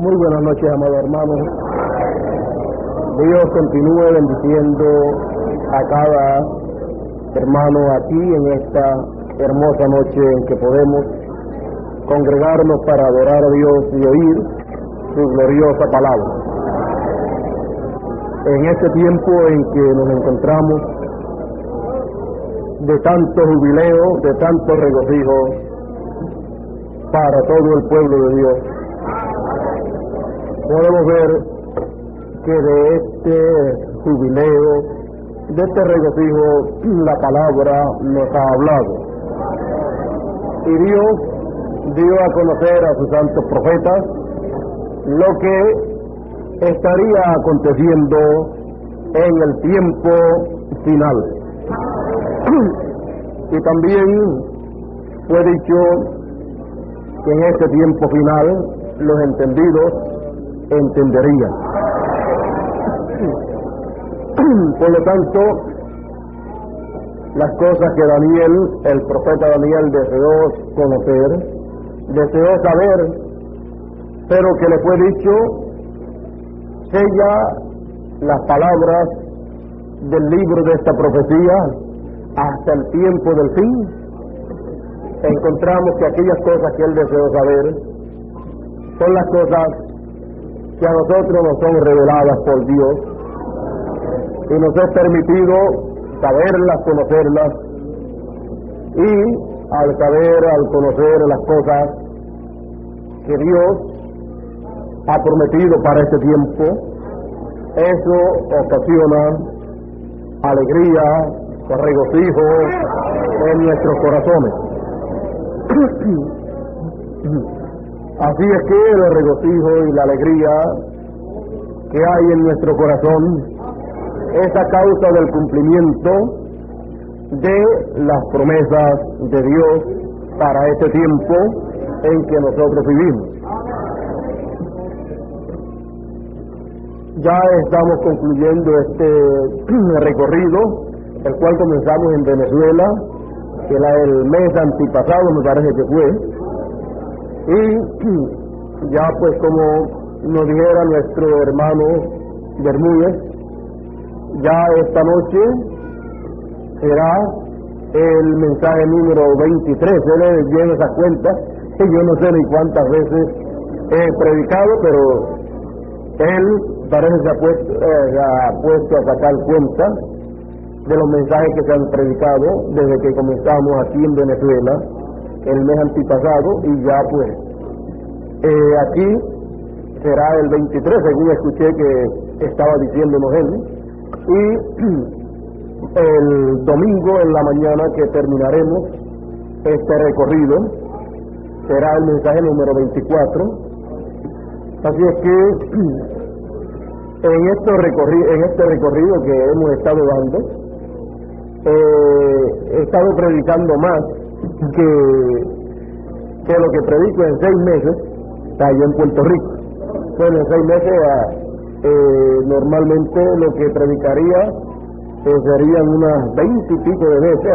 Muy buenas noches, amados hermanos. Dios continúe bendiciendo a cada hermano aquí en esta hermosa noche en que podemos congregarnos para adorar a Dios y oír su gloriosa palabra. En este tiempo en que nos encontramos de tanto jubileo, de tanto regocijo para todo el pueblo de Dios, podemos ver que de este jubileo, de este regocijo, la palabra nos ha hablado. Y Dios dio a conocer a sus santos profetas lo que estaría aconteciendo en el tiempo final. Y también fue dicho que en este tiempo final los entendidos entenderían. Por lo tanto, las cosas que Daniel, el profeta Daniel, deseó conocer, deseó saber, pero que le fue dicho, sella las palabras del libro de esta profecía hasta el tiempo del fin. Encontramos que aquellas cosas que él deseó saber son las cosas que a nosotros nos son reveladas por Dios y nos es permitido saberlas, conocerlas, y al saber, al conocer las cosas que Dios ha prometido para este tiempo, eso ocasiona alegría, regocijo en nuestros corazones. Así es que el regocijo y la alegría que hay en nuestro corazón es a causa del cumplimiento de las promesas de Dios para este tiempo en que nosotros vivimos. Ya estamos concluyendo este recorrido, el cual comenzamos en Venezuela, que el mes antipasado me parece que fue, y ya pues como nos dijera nuestro hermano Bermúdez, ya esta noche será el mensaje número 23. Él lleva esa cuenta, que yo no sé ni cuántas veces he predicado, pero él parece que se ha puesto a sacar cuenta de los mensajes que se han predicado desde que comenzamos aquí en Venezuela el mes antipasado, y ya pues aquí será el 23, según escuché que estaba diciéndonos él, y el domingo en la mañana que terminaremos este recorrido será el mensaje número 24. Así es que en este recorrido que hemos estado dando, he estado predicando más que lo que predico en 6 meses allá en Puerto Rico. Bueno, en 6 meses normalmente lo que predicaría serían unas 20 y pico de veces,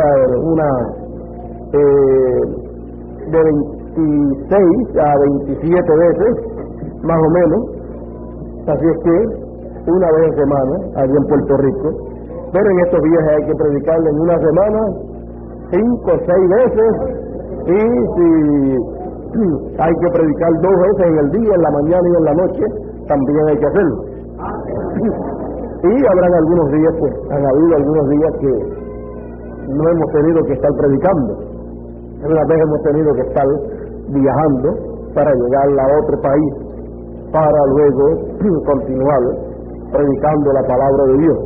de 26 a 27 veces más o menos. Así es que una vez en semana allá en Puerto Rico, pero en estos días hay que predicarle en una semana 5 o 6 veces, y si hay que predicar 2 veces en el día, en la mañana y en la noche, también hay que hacerlo. Y habrán algunos días, pues han habido algunos días que no hemos tenido que estar predicando. Una vez hemos tenido que estar viajando para llegar a otro país, para luego continuar predicando la palabra de Dios.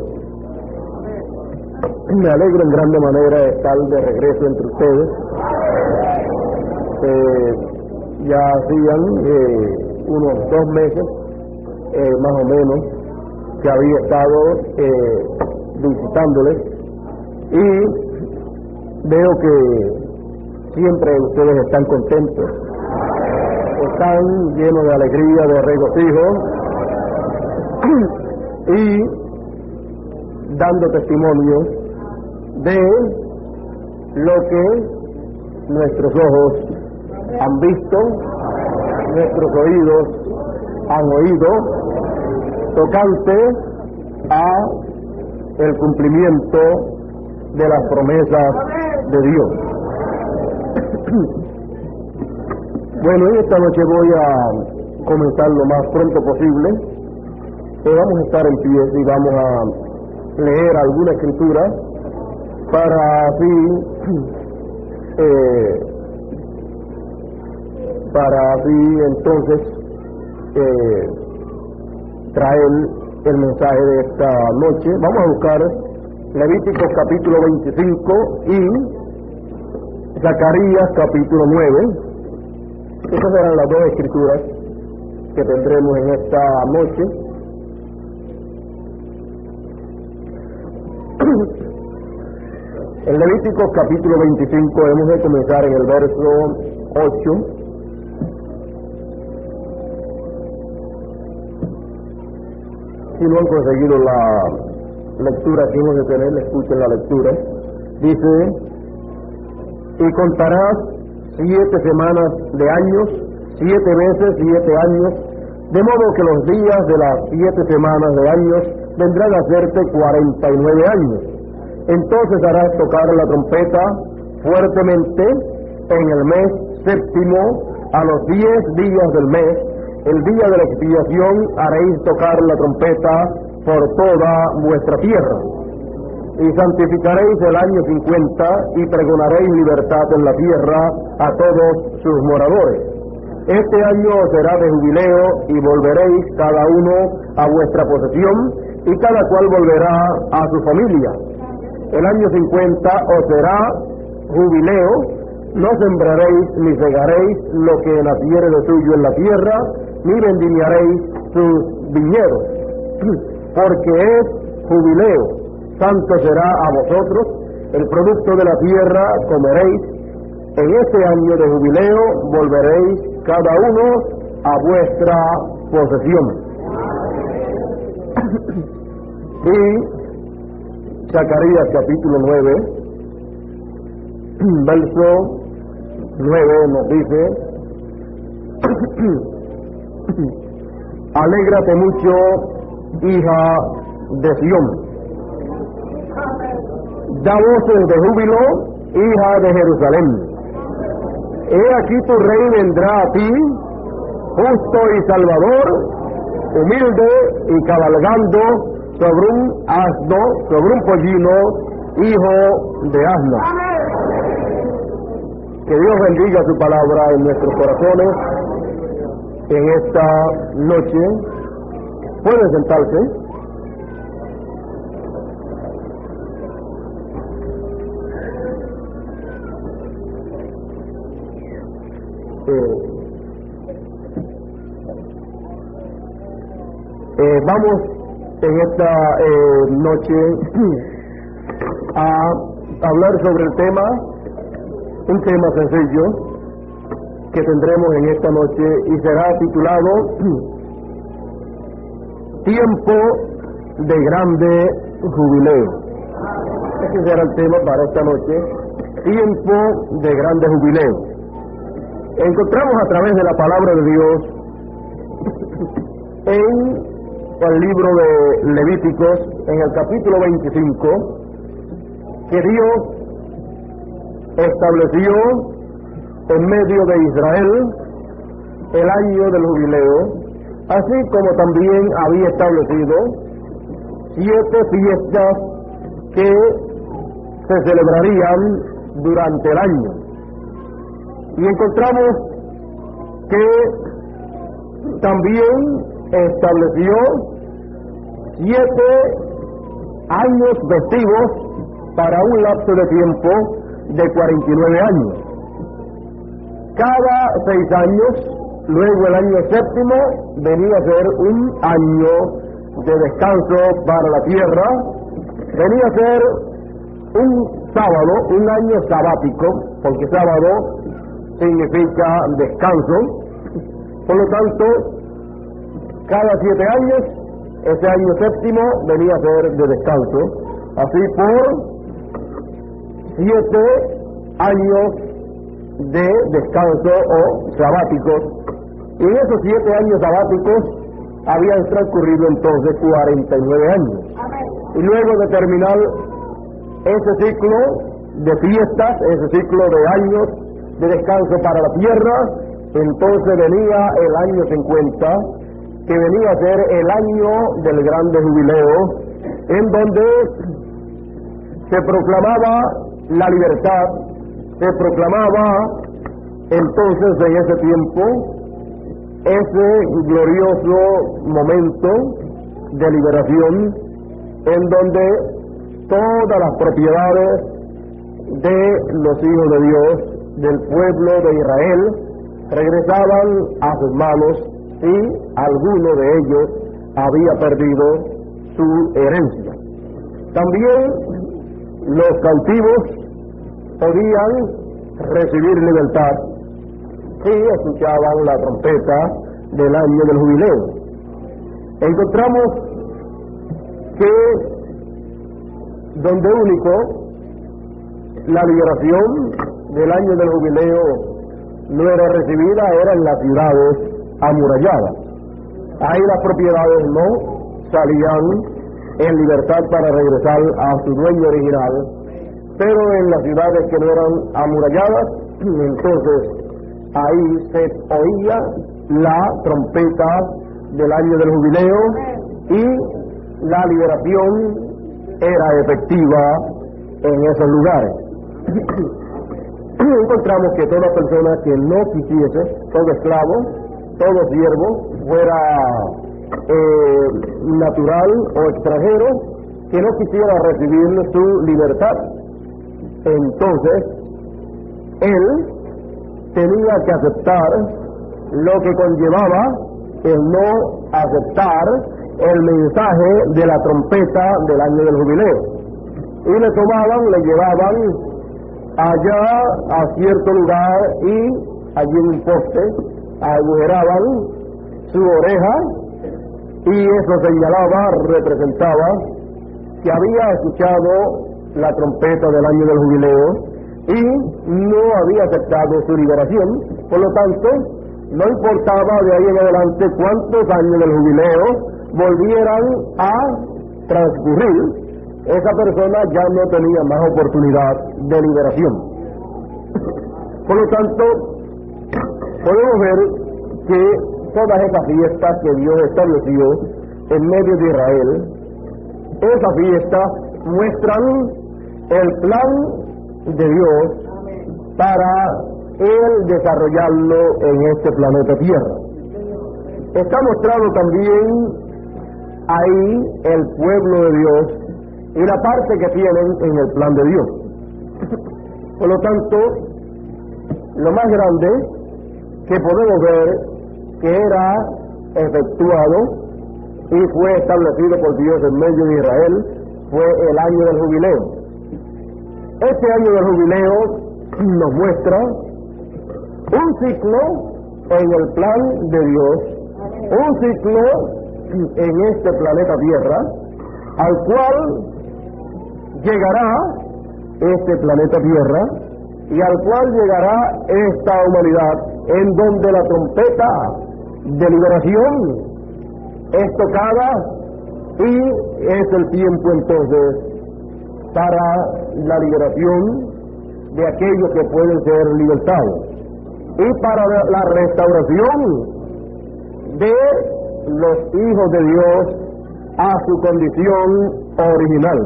Me alegro en grande manera de estar de regreso entre ustedes. Ya hacían unos 2 meses, más o menos, que había estado visitándoles, y veo que siempre ustedes están contentos, están llenos de alegría, de regocijo, y dando testimonio de lo que nuestros ojos han visto, nuestros oídos han oído tocante a el cumplimiento de las promesas de Dios. Bueno, en esta noche voy a comenzar lo más pronto posible. Vamos a estar en pie y vamos a leer alguna escritura para así entonces traer el mensaje de esta noche. Vamos a buscar Levíticos capítulo 25 y Zacarías capítulo 9. Esas serán las dos escrituras que tendremos en esta noche. En Levíticos capítulo 25 hemos de comenzar en el verso 8. Si no han conseguido la lectura que hemos de tener, escuchen la lectura. Dice: y contarás 7 semanas de años, 7 veces 7 años, de modo que los días de las 7 semanas de años vendrán a hacerte 49 años. Entonces harás tocar la trompeta fuertemente en el mes séptimo, a los 10 días del mes. El día de la expiación haréis tocar la trompeta por toda vuestra tierra. Y santificaréis el año 50 y pregonaréis libertad en la tierra a todos sus moradores. Este año será de jubileo y volveréis cada uno a vuestra posesión y cada cual volverá a su familia. El año 50 os será jubileo, no sembraréis ni segaréis lo que naciere de suyo en la tierra, ni vendimiaréis sus viñedos, porque es jubileo, santo será a vosotros, el producto de la tierra comeréis, en este año de jubileo volveréis cada uno a vuestra posesión. Y Zacarías capítulo 9, verso 9 nos dice: alégrate mucho, hija de Sión, da voces de júbilo, hija de Jerusalén. He aquí tu rey vendrá a ti, justo y salvador, humilde y cabalgando sobre un asno, sobre un pollino, hijo de asno. Que Dios bendiga su palabra en nuestros corazones en esta noche. Pueden sentarse. Vamos en esta noche a hablar sobre el tema, un tema sencillo que tendremos en esta noche y será titulado Tiempo de grande jubileo. Ese será el tema para esta noche, tiempo de grande jubileo. Encontramos a través de la palabra de Dios en el libro de Levíticos, en el capítulo 25, que Dios estableció en medio de Israel el año del jubileo, así como también había establecido 7 fiestas que se celebrarían durante el año. Y encontramos que también estableció 7 años festivos para un lapso de tiempo de 49 años. Cada 6 años, luego el año séptimo venía a ser un año de descanso para la tierra, venía a ser un sábado, un año sabático, porque sábado significa descanso. Por lo tanto, cada 7 años, ese año séptimo venía a ser de descanso. Así por 7 años de descanso o sabáticos. Y en esos 7 años sabáticos habían transcurrido entonces 49 años. Y luego de terminar ese ciclo de fiestas, ese ciclo de años de descanso para la tierra, entonces venía el año 50, que venía a ser el año del grande jubileo, en donde se proclamaba la libertad, se proclamaba entonces en ese tiempo ese glorioso momento de liberación, en donde todas las propiedades de los hijos de Dios, del pueblo de Israel, regresaban a sus manos, y alguno de ellos había perdido su herencia. También los cautivos podían recibir libertad si escuchaban la trompeta del año del jubileo. Encontramos que donde único la liberación del año del jubileo no era recibida era en las ciudades amuralladas. Ahí las propiedades no salían en libertad para regresar a su dueño original, pero en las ciudades que no eran amuralladas, entonces ahí se oía la trompeta del año del jubileo y la liberación era efectiva en esos lugares. Encontramos que toda persona que no quisiese, todo esclavo, todo siervo, fuera natural o extranjero, que no quisiera recibir su libertad, entonces él tenía que aceptar lo que conllevaba el no aceptar el mensaje de la trompeta del año del jubileo. Y le tomaban, le llevaban allá a cierto lugar y allí en un poste agujeraban su oreja, y eso señalaba, representaba que había escuchado la trompeta del año del jubileo y no había aceptado su liberación. Por lo tanto, no importaba de ahí en adelante cuántos años del jubileo volvieran a transcurrir, esa persona ya no tenía más oportunidad de liberación. Por lo tanto, podemos ver que todas esas fiestas que Dios estableció en medio de Israel, esas fiestas muestran el plan de Dios para Él desarrollarlo en este planeta Tierra. Está mostrado también ahí el pueblo de Dios y la parte que tienen en el plan de Dios. Por lo tanto, lo más grande que podemos ver que era efectuado y fue establecido por Dios en medio de Israel fue el año del jubileo. Este año del jubileo nos muestra un ciclo en el plan de Dios, un ciclo en este planeta Tierra, al cual llegará este planeta Tierra y al cual llegará esta humanidad, en donde la trompeta de liberación es tocada y es el tiempo entonces para la liberación de aquellos que pueden ser libertados y para la restauración de los hijos de Dios a su condición original.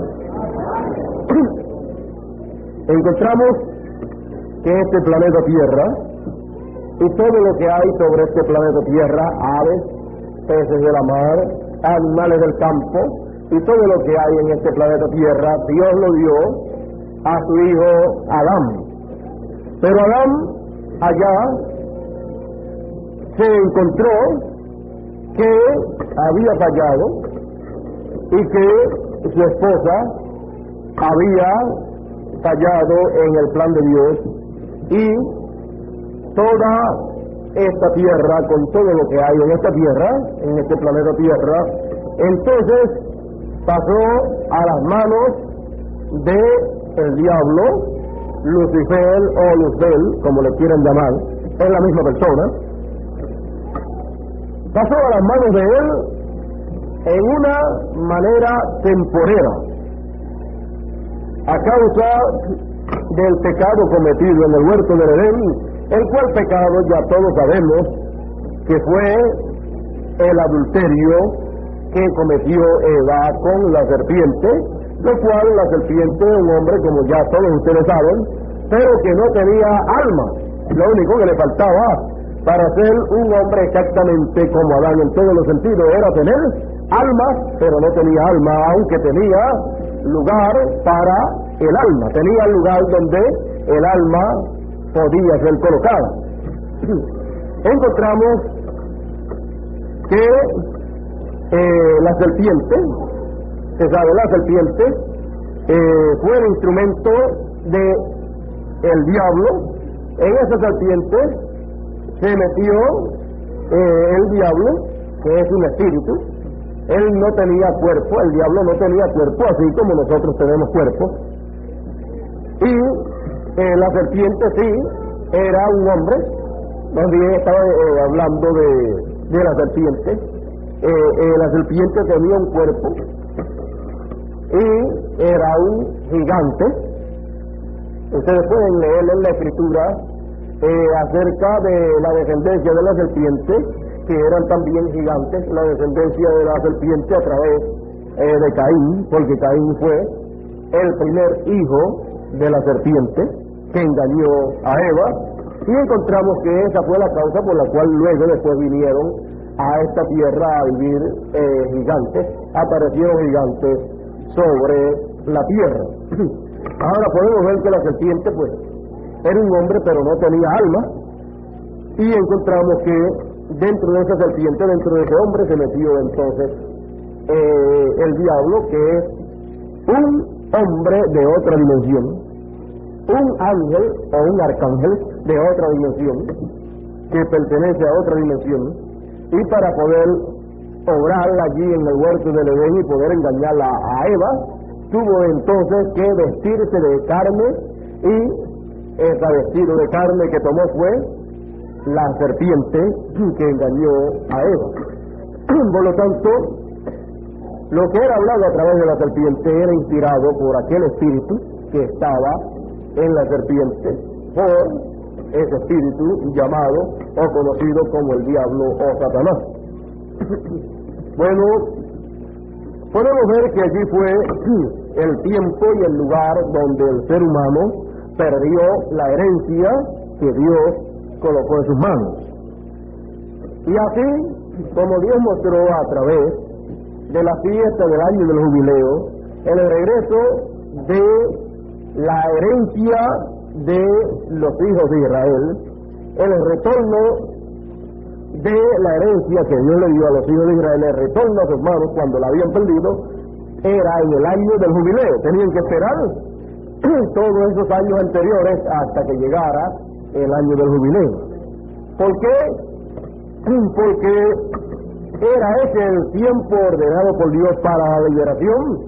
Encontramos que este planeta Tierra y todo lo que hay sobre este planeta Tierra, aves, peces de la mar, animales del campo y todo lo que hay en este planeta Tierra, Dios lo dio a su hijo Adán. Pero Adán allá se encontró que había fallado y que su esposa había fallado en el plan de Dios, y toda esta tierra, con todo lo que hay en esta tierra, en este planeta Tierra, entonces pasó a las manos de el diablo, Lucifer o Luzbel, como le quieran llamar, es la misma persona. pasó a las manos de él en una manera temporera, a causa del pecado cometido en el huerto del Edén, el cual pecado ya todos sabemos que fue el adulterio que cometió Eva con la serpiente, lo cual la serpiente, un hombre como ya todos ustedes saben, pero que no tenía alma. Lo único que le faltaba para ser un hombre exactamente como Adán en todos los sentidos era tener alma, pero no tenía alma, aunque tenía lugar para el alma, tenía lugar donde el alma podía ser colocada. Encontramos que la serpiente, se sabe, la serpiente fue el instrumento de el diablo. En esa serpiente se metió el diablo, que es un espíritu. Él no tenía cuerpo, el diablo no tenía cuerpo, así como nosotros tenemos cuerpo. Y la serpiente sí era un hombre. Más bien estaba hablando de la serpiente. La serpiente tenía un cuerpo y era un gigante. Ustedes pueden leer en la escritura acerca de la descendencia de la serpiente, que eran también gigantes, la descendencia de la serpiente a través de Caín, porque Caín fue el primer hijo de la serpiente que engañó a Eva, y encontramos que esa fue la causa por la cual luego después vinieron a esta tierra a vivir gigantes, aparecieron gigantes sobre la tierra. Ahora podemos ver que la serpiente pues era un hombre pero no tenía alma, y encontramos que dentro de esa serpiente, dentro de ese hombre se metió entonces el diablo, que es un hombre de otra dimensión, un ángel o un arcángel de otra dimensión, que pertenece a otra dimensión, y para poder obrar allí en el huerto del Edén y poder engañarla a Eva, tuvo entonces que vestirse de carne, y ese vestido de carne que tomó fue la serpiente que engañó a Eva. Por lo tanto, lo que era hablado a través de la serpiente era inspirado por aquel espíritu que estaba en la serpiente, por ese espíritu llamado o conocido como el diablo o Satanás. Bueno, podemos ver que allí fue el tiempo y el lugar donde el ser humano perdió la herencia que Dios colocó en sus manos. Y así como Dios mostró a través de la fiesta del año del jubileo el regreso de la herencia de los hijos de Israel, el retorno de la herencia que Dios le dio a los hijos de Israel, el retorno a sus manos cuando la habían perdido, era en el año del jubileo. Tenían que esperar todos esos años anteriores hasta que llegara el año del jubileo. ¿Por qué? Porque era ese el tiempo ordenado por Dios para la liberación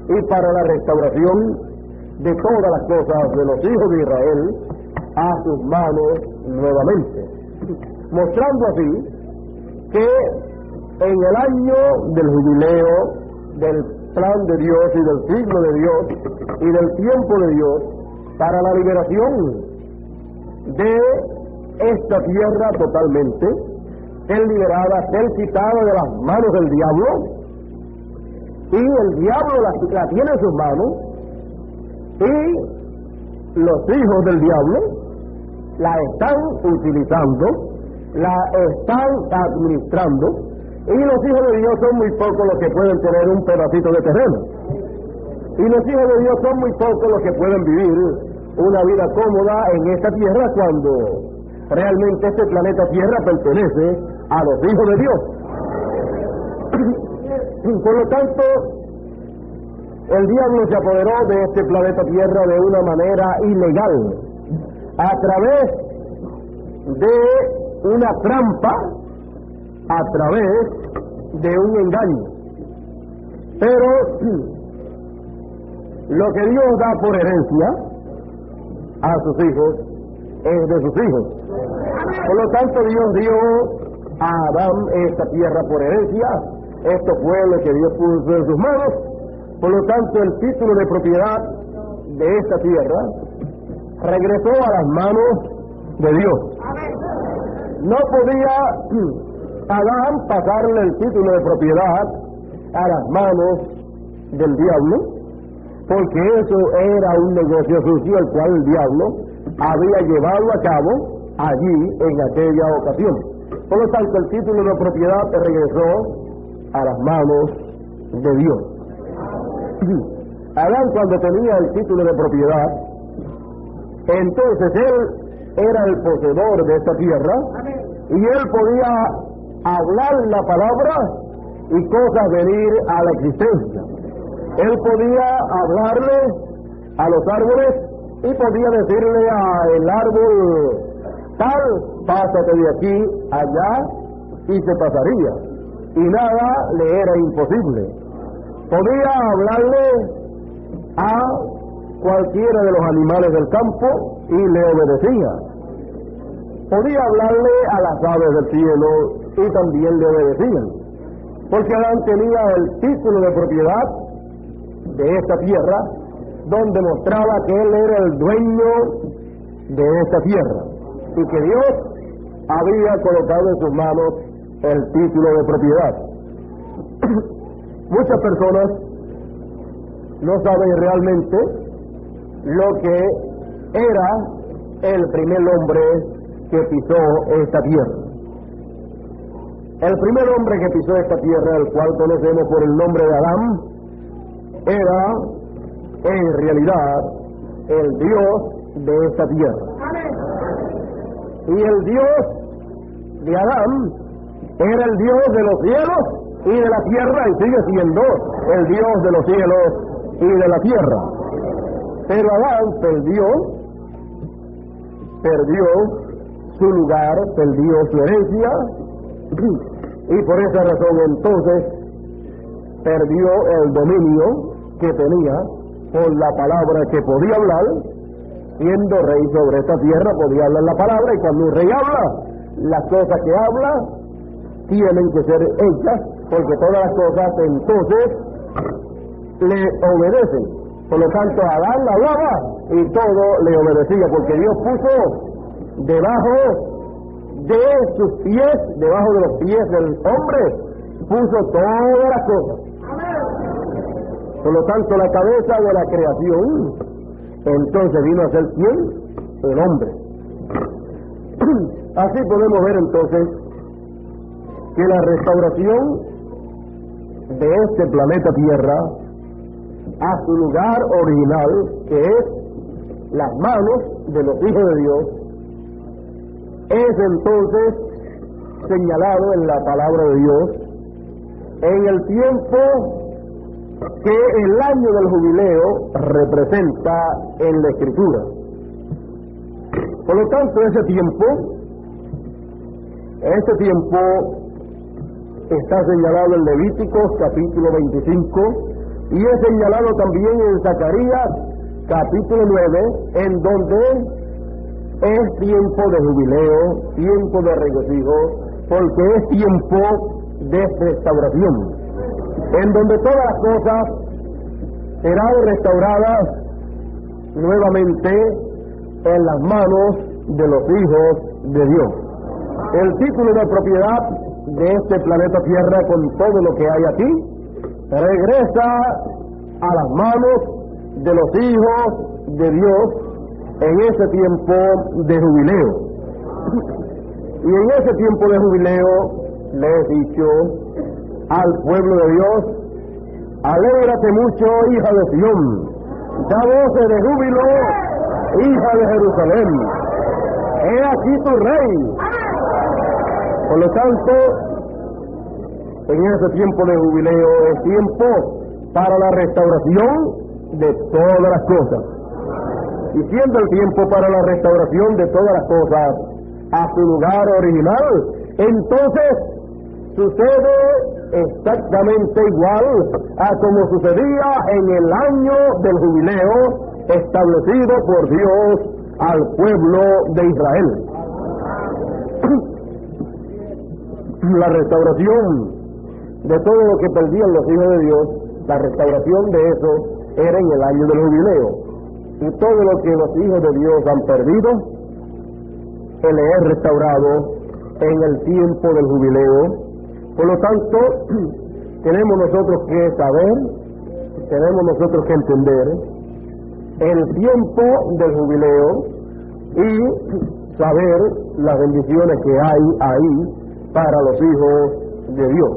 y para la restauración de todas las cosas de los hijos de Israel a sus manos nuevamente, mostrando así que en el año del jubileo, del plan de Dios y del siglo de Dios y del tiempo de Dios para la liberación de esta tierra totalmente, ser liberada, ser quitada de las manos del diablo, y el diablo la tiene en sus manos, y los hijos del diablo la están utilizando, la están administrando, y los hijos de Dios son muy pocos los que pueden tener un pedacito de terreno, y los hijos de Dios son muy pocos los que pueden vivir una vida cómoda en esta tierra cuando realmente este planeta Tierra pertenece a los hijos de Dios. Por lo tanto, el diablo se apoderó de este planeta Tierra de una manera ilegal, a través de una trampa, a través de un engaño. Pero lo que Dios da por herencia a sus hijos es de sus hijos. Por lo tanto, Dios dio a Adán esta tierra por herencia. Esto fue lo que Dios puso en sus manos. Por lo tanto, el título de propiedad de esta tierra regresó a las manos de Dios. No podía Adán pasarle el título de propiedad a las manos del diablo, porque eso era un negocio sucio el cual el diablo había llevado a cabo allí en aquella ocasión. Por lo tanto, el título de propiedad regresó a las manos de Dios. Adán, cuando tenía el título de propiedad, entonces él era el poseedor de esta tierra y él podía hablar la palabra y cosas venir a la existencia. Él podía hablarle a los árboles y podía decirle al árbol tal, pásate de aquí allá, y se pasaría, y nada le era imposible. Podía hablarle a cualquiera de los animales del campo y le obedecía. Podía hablarle a las aves del cielo y también le obedecían, porque Adán tenía el título de propiedad de esta tierra, donde mostraba que él era el dueño de esta tierra y que Dios había colocado en sus manos el título de propiedad. Muchas personas no saben realmente lo que era el primer hombre que pisó esta tierra. El primer hombre que pisó esta tierra, el cual conocemos por el nombre de Adán, era en realidad el Dios de esta tierra. Y el Dios de Adán era el Dios de los cielos y de la tierra, y sigue siendo el Dios de los cielos y de la tierra. Pero Adán perdió su lugar, perdió su herencia, y por esa razón entonces perdió el dominio que tenía por la palabra que podía hablar. Siendo rey sobre esta tierra podía hablar la palabra, y cuando un rey habla, las cosas que habla tienen que ser hechas, porque todas las cosas entonces le obedecen. Por lo tanto, Adán hablaba y todo le obedecía, porque Dios puso debajo de sus pies, debajo de los pies del hombre, puso todas las cosas. Por lo tanto, la cabeza de la creación entonces vino a ser ¿quién? El hombre. Así podemos ver entonces que la restauración de este planeta Tierra a su lugar original, que es las manos de los hijos de Dios, es entonces señalado en la palabra de Dios en el tiempo que el año del jubileo representa en la Escritura. Por lo tanto, ese tiempo está señalado en Levíticos capítulo 25 y es señalado también en Zacarías capítulo 9, en donde es tiempo de jubileo, tiempo de regocijo, porque es tiempo de restauración, en donde todas las cosas serán restauradas nuevamente en las manos de los hijos de Dios. El título de propiedad de este planeta Tierra, con todo lo que hay aquí, regresa a las manos de los hijos de Dios en ese tiempo de jubileo. Y en ese tiempo de jubileo le he dicho al pueblo de Dios: alégrate mucho, hija de Sión, da voces de júbilo, hija de Jerusalén, he aquí tu rey. Por lo tanto, en ese tiempo de jubileo es tiempo para la restauración de todas las cosas. Y siendo el tiempo para la restauración de todas las cosas a su lugar original, entonces sucede exactamente igual a como sucedía en el año del jubileo establecido por Dios al pueblo de Israel. la restauración de todo lo que perdían los hijos de Dios, la restauración de eso era en el año del jubileo. Y todo lo que los hijos de Dios han perdido, Él es restaurado en el tiempo del jubileo. Por lo tanto, tenemos nosotros que saber, tenemos nosotros que entender el tiempo del jubileo y saber las bendiciones que hay ahí para los hijos de Dios.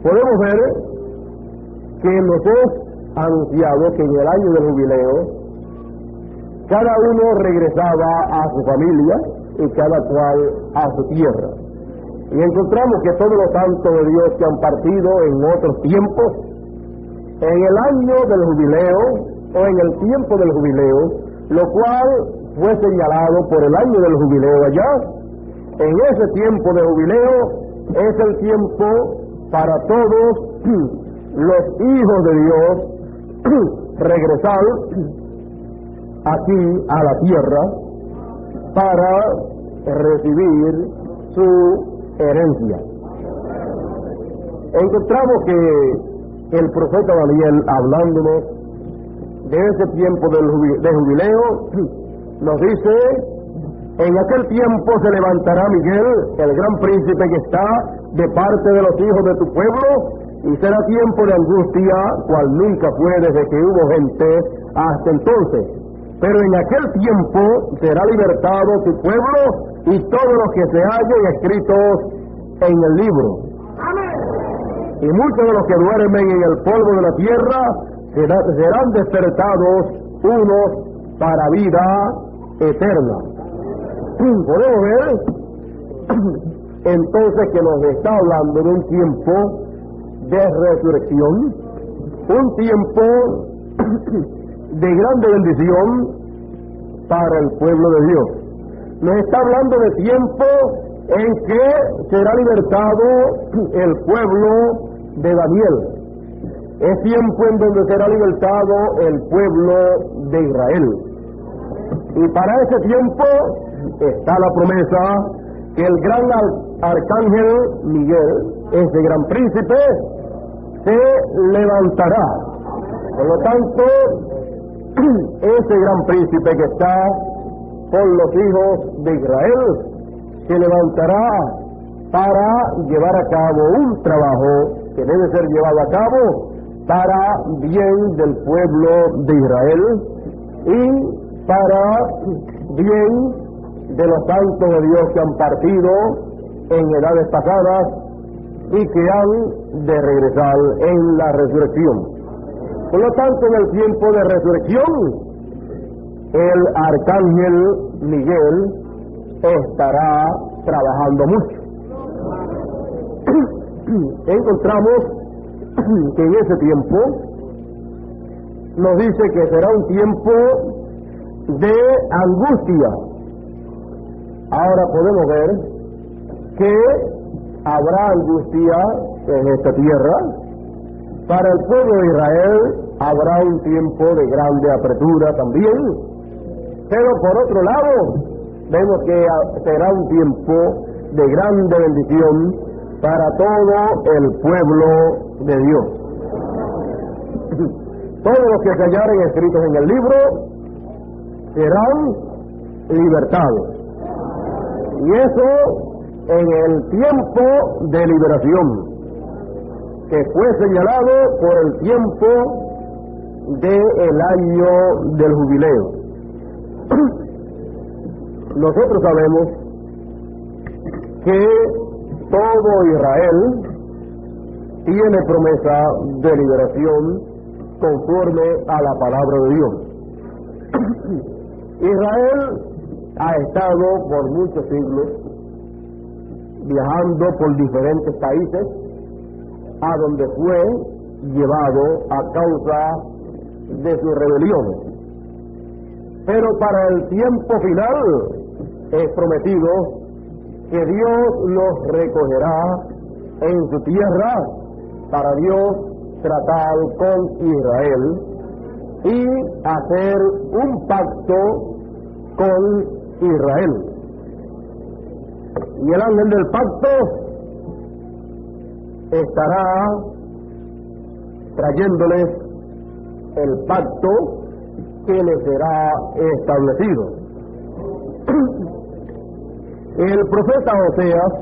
Podemos ver que nos es anunciado que en el año del jubileo cada uno regresaba a su familia y cada cual a su tierra. Y encontramos que todos los santos de Dios que han partido en otros tiempos, en el año del jubileo o en el tiempo del jubileo, lo cual fue señalado por el año del jubileo allá, en ese tiempo de jubileo es el tiempo para todos los hijos de Dios regresar aquí a la tierra para recibir su herencia. Encontramos que el profeta Daniel, hablándonos de ese tiempo de jubileo, nos dice: en aquel tiempo se levantará Miguel, el gran príncipe que está de parte de los hijos de tu pueblo, y será tiempo de angustia, cual nunca fue desde que hubo gente hasta entonces. Pero en aquel tiempo será libertado tu pueblo y todos los que se hallen escritos en el libro. Amén. Y muchos de los que duermen en el polvo de la tierra serán despertados, unos para vida eterna. Podemos ver entonces que nos está hablando de un tiempo de resurrección, un tiempo de grande bendición para el pueblo de Dios. Nos está hablando de tiempo en que será libertado el pueblo de Daniel. Es tiempo en donde será libertado el pueblo de Israel. Y para ese tiempo está la promesa que el gran arcángel Miguel, ese gran príncipe, se levantará. Por lo tanto, ese gran príncipe que está con los hijos de Israel se levantará para llevar a cabo un trabajo que debe ser llevado a cabo para bien del pueblo de Israel y para bien de los santos de Dios que han partido en edades pasadas y que han de regresar en la resurrección. Por lo tanto, en el tiempo de resurrección, el arcángel Miguel estará trabajando mucho. Encontramos que en ese tiempo nos dice que será un tiempo de angustia. Ahora podemos ver que habrá angustia en esta tierra. Para el pueblo de Israel habrá un tiempo de grande apertura también. Pero por otro lado, vemos que será un tiempo de grande bendición para todo el pueblo de Dios. Todos los que se hallaren escritos en el libro serán libertados. Y eso en el tiempo de liberación, que fue señalado por el tiempo del año del jubileo. Nosotros sabemos que todo Israel tiene promesa de liberación conforme a la palabra de Dios. Israel ha estado por muchos siglos viajando por diferentes países a donde fue llevado a causa de sus rebeliones. Pero para el tiempo final es prometido que Dios los recogerá en su tierra para Dios tratar con Israel y hacer un pacto con Israel. Y el ángel del pacto estará trayéndoles el pacto que les será establecido. El profeta Oseas,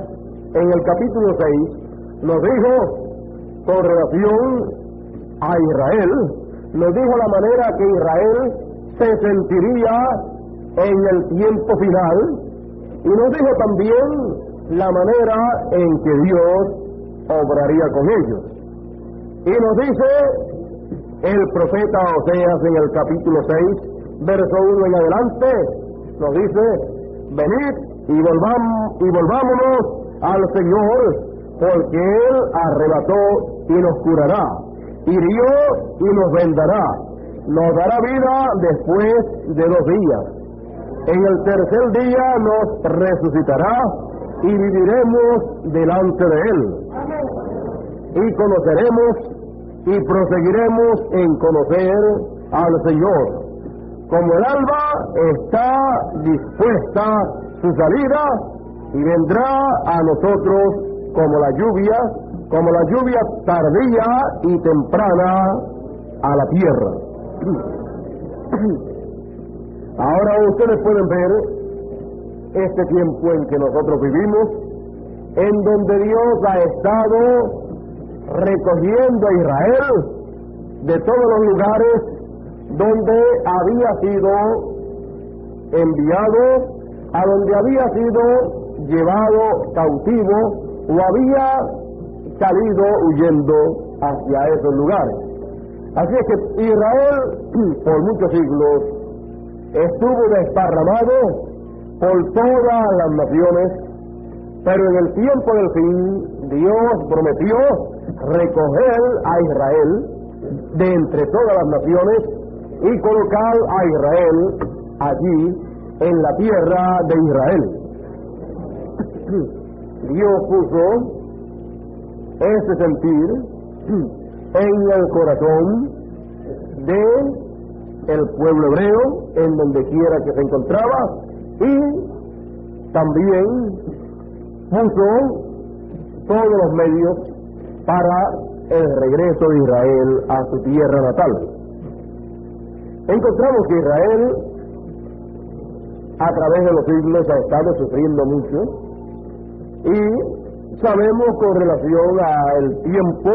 en el capítulo 6, nos dijo con relación a Israel, nos dijo la manera que Israel se sentiría en el tiempo final, y nos dijo también la manera en que Dios obraría con ellos. Y nos dice el profeta Oseas en el capítulo 6, verso 1 en adelante, nos dice: venid y volvámonos al Señor, porque Él arrebató y nos curará, hirió y nos vendará, nos dará vida después de 2 días. En el tercer día nos resucitará y viviremos delante de Él. Y conoceremos y proseguiremos en conocer al Señor. Como el alba está dispuesta su salida, y vendrá a nosotros como la lluvia tardía y temprana a la tierra. Ahora ustedes pueden ver este tiempo en que nosotros vivimos, en donde Dios ha estado recogiendo a Israel de todos los lugares donde había sido enviado, a donde había sido llevado cautivo o había salido huyendo hacia esos lugares. Así es que Israel por muchos siglos estuvo desparramado por todas las naciones, pero en el tiempo del fin Dios prometió recoger a Israel de entre todas las naciones y colocar a Israel allí en la tierra de Israel. Dios puso ese sentir en el corazón de el pueblo hebreo, en donde quiera que se encontraba, y también puso todos los medios para el regreso de Israel a su tierra natal. Encontramos que Israel a través de los siglos ha estado sufriendo mucho, y sabemos con relación al tiempo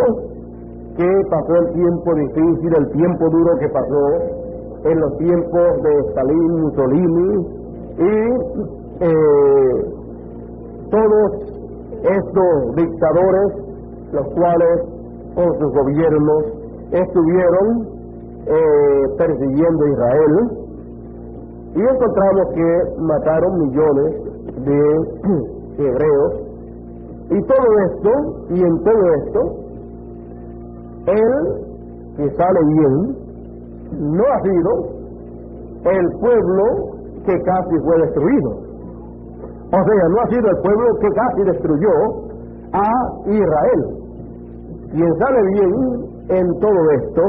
que pasó, el tiempo difícil, el tiempo duro que pasó en los tiempos de Stalin, Mussolini y todos estos dictadores, los cuales con sus gobiernos estuvieron persiguiendo a Israel, y encontramos que mataron millones de hebreos. Y todo esto, y en todo esto, el que sale bien no ha sido el pueblo que casi fue destruido. O sea, no ha sido el pueblo que casi destruyó a Israel. Quien sale bien en todo esto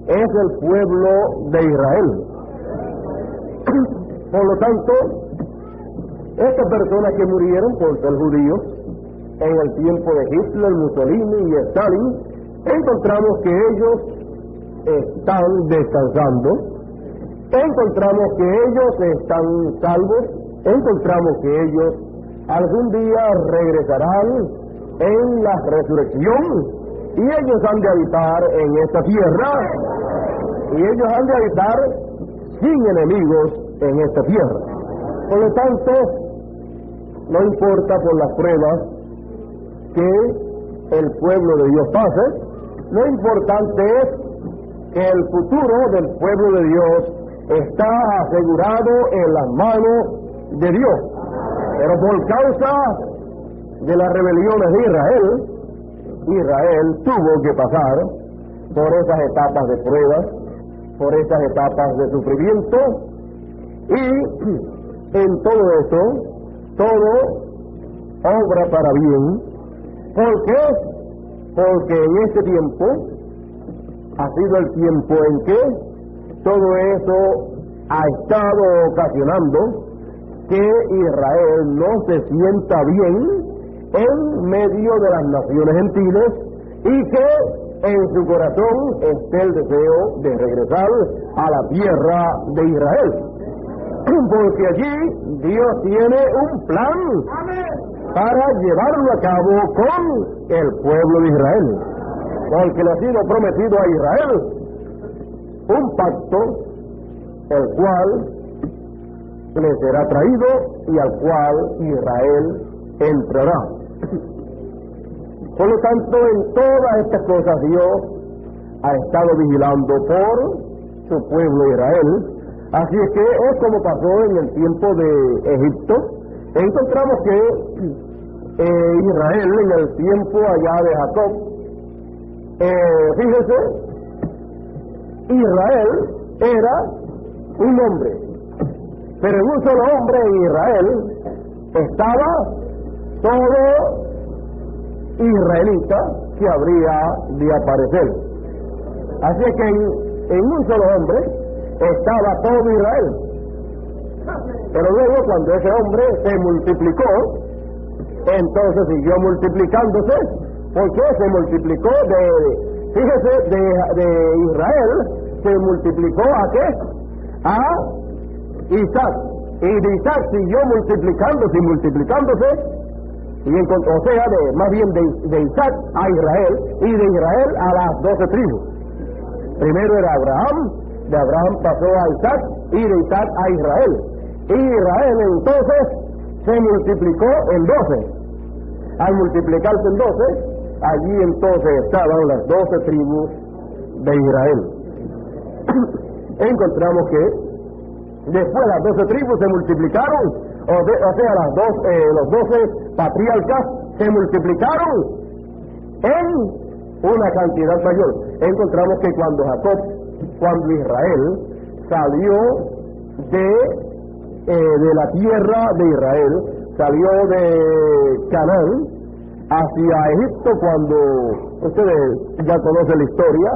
es el pueblo de Israel. Por lo tanto, estas personas que murieron por ser judíos en el tiempo de Hitler, Mussolini y Stalin, encontramos que ellos están descansando, encontramos que ellos están salvos, encontramos que ellos algún día regresarán en la resurrección, y ellos han de habitar en esta tierra, y ellos han de habitar sin enemigos en esta tierra. Por lo tanto, no importa por las pruebas que el pueblo de Dios pase, lo importante es que el futuro del pueblo de Dios está asegurado en las manos de Dios. Pero por causa de las rebeliones de Israel, Israel tuvo que pasar por esas etapas de pruebas, por esas etapas de sufrimiento, y en todo eso, todo obra para bien. ¿Por qué? Porque en este tiempo ha sido el tiempo en que todo eso ha estado ocasionando que Israel no se sienta bien en medio de las naciones gentiles y que en su corazón esté el deseo de regresar a la tierra de Israel. Porque allí Dios tiene un plan para llevarlo a cabo con el pueblo de Israel, porque le ha sido prometido a Israel un pacto el cual le será traído y al cual Israel entrará. Por lo tanto, en todas estas cosas Dios ha estado vigilando por su pueblo Israel. Así es que es como pasó en el tiempo de Egipto. Encontramos que Israel en el tiempo allá de Jacob, fíjese, Israel era un hombre, pero en un solo hombre en Israel estaba todo israelita que habría de aparecer. Así es que en un solo hombre estaba todo Israel. Pero luego, cuando ese hombre se multiplicó, entonces siguió multiplicándose. ¿Por qué? Se multiplicó de Israel, se multiplicó ¿a qué? A Isaac. Y de Isaac siguió multiplicándose y multiplicándose, o sea, más bien de Isaac a Israel, y de Israel a las 12 tribus. Primero era Abraham, de Abraham pasó a Isaac, y de Isaac a Israel. Y Israel entonces se multiplicó en 12. Al multiplicarse en 12, allí entonces estaban las 12 tribus de Israel. Encontramos que después las 12 tribus se multiplicaron, o sea, los 12 patriarcas se multiplicaron en una cantidad mayor. Encontramos que cuando Israel salió de la tierra de Israel, salió de Canaán hacia Egipto, cuando ustedes ya conocen la historia,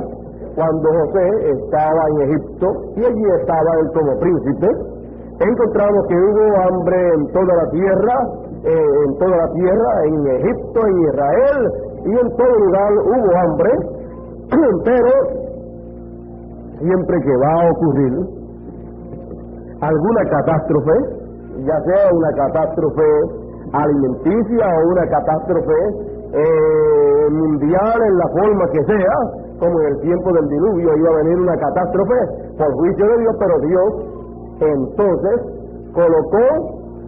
cuando José estaba en Egipto y allí estaba él como príncipe, encontramos que hubo hambre en toda la tierra, en Egipto, en Israel y en todo lugar hubo hambre, pero siempre que va a ocurrir alguna catástrofe, ya sea una catástrofe alimenticia o una catástrofe mundial en la forma que sea, como en el tiempo del diluvio iba a venir una catástrofe por juicio de Dios, pero Dios entonces colocó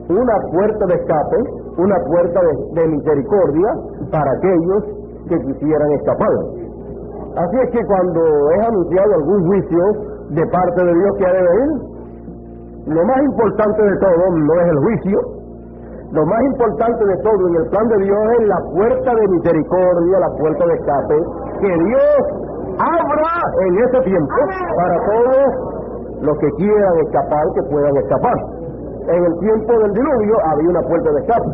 una puerta de escape, una puerta de misericordia para aquellos que quisieran escapar. Así es que cuando es anunciado algún juicio de parte de Dios que ha de venir, lo más importante de todo no es el juicio, lo más importante de todo en el plan de Dios es la puerta de misericordia, la puerta de escape, que Dios abra en ese tiempo para todos los que quieran escapar, que puedan escapar. En el tiempo del diluvio había una puerta de escape.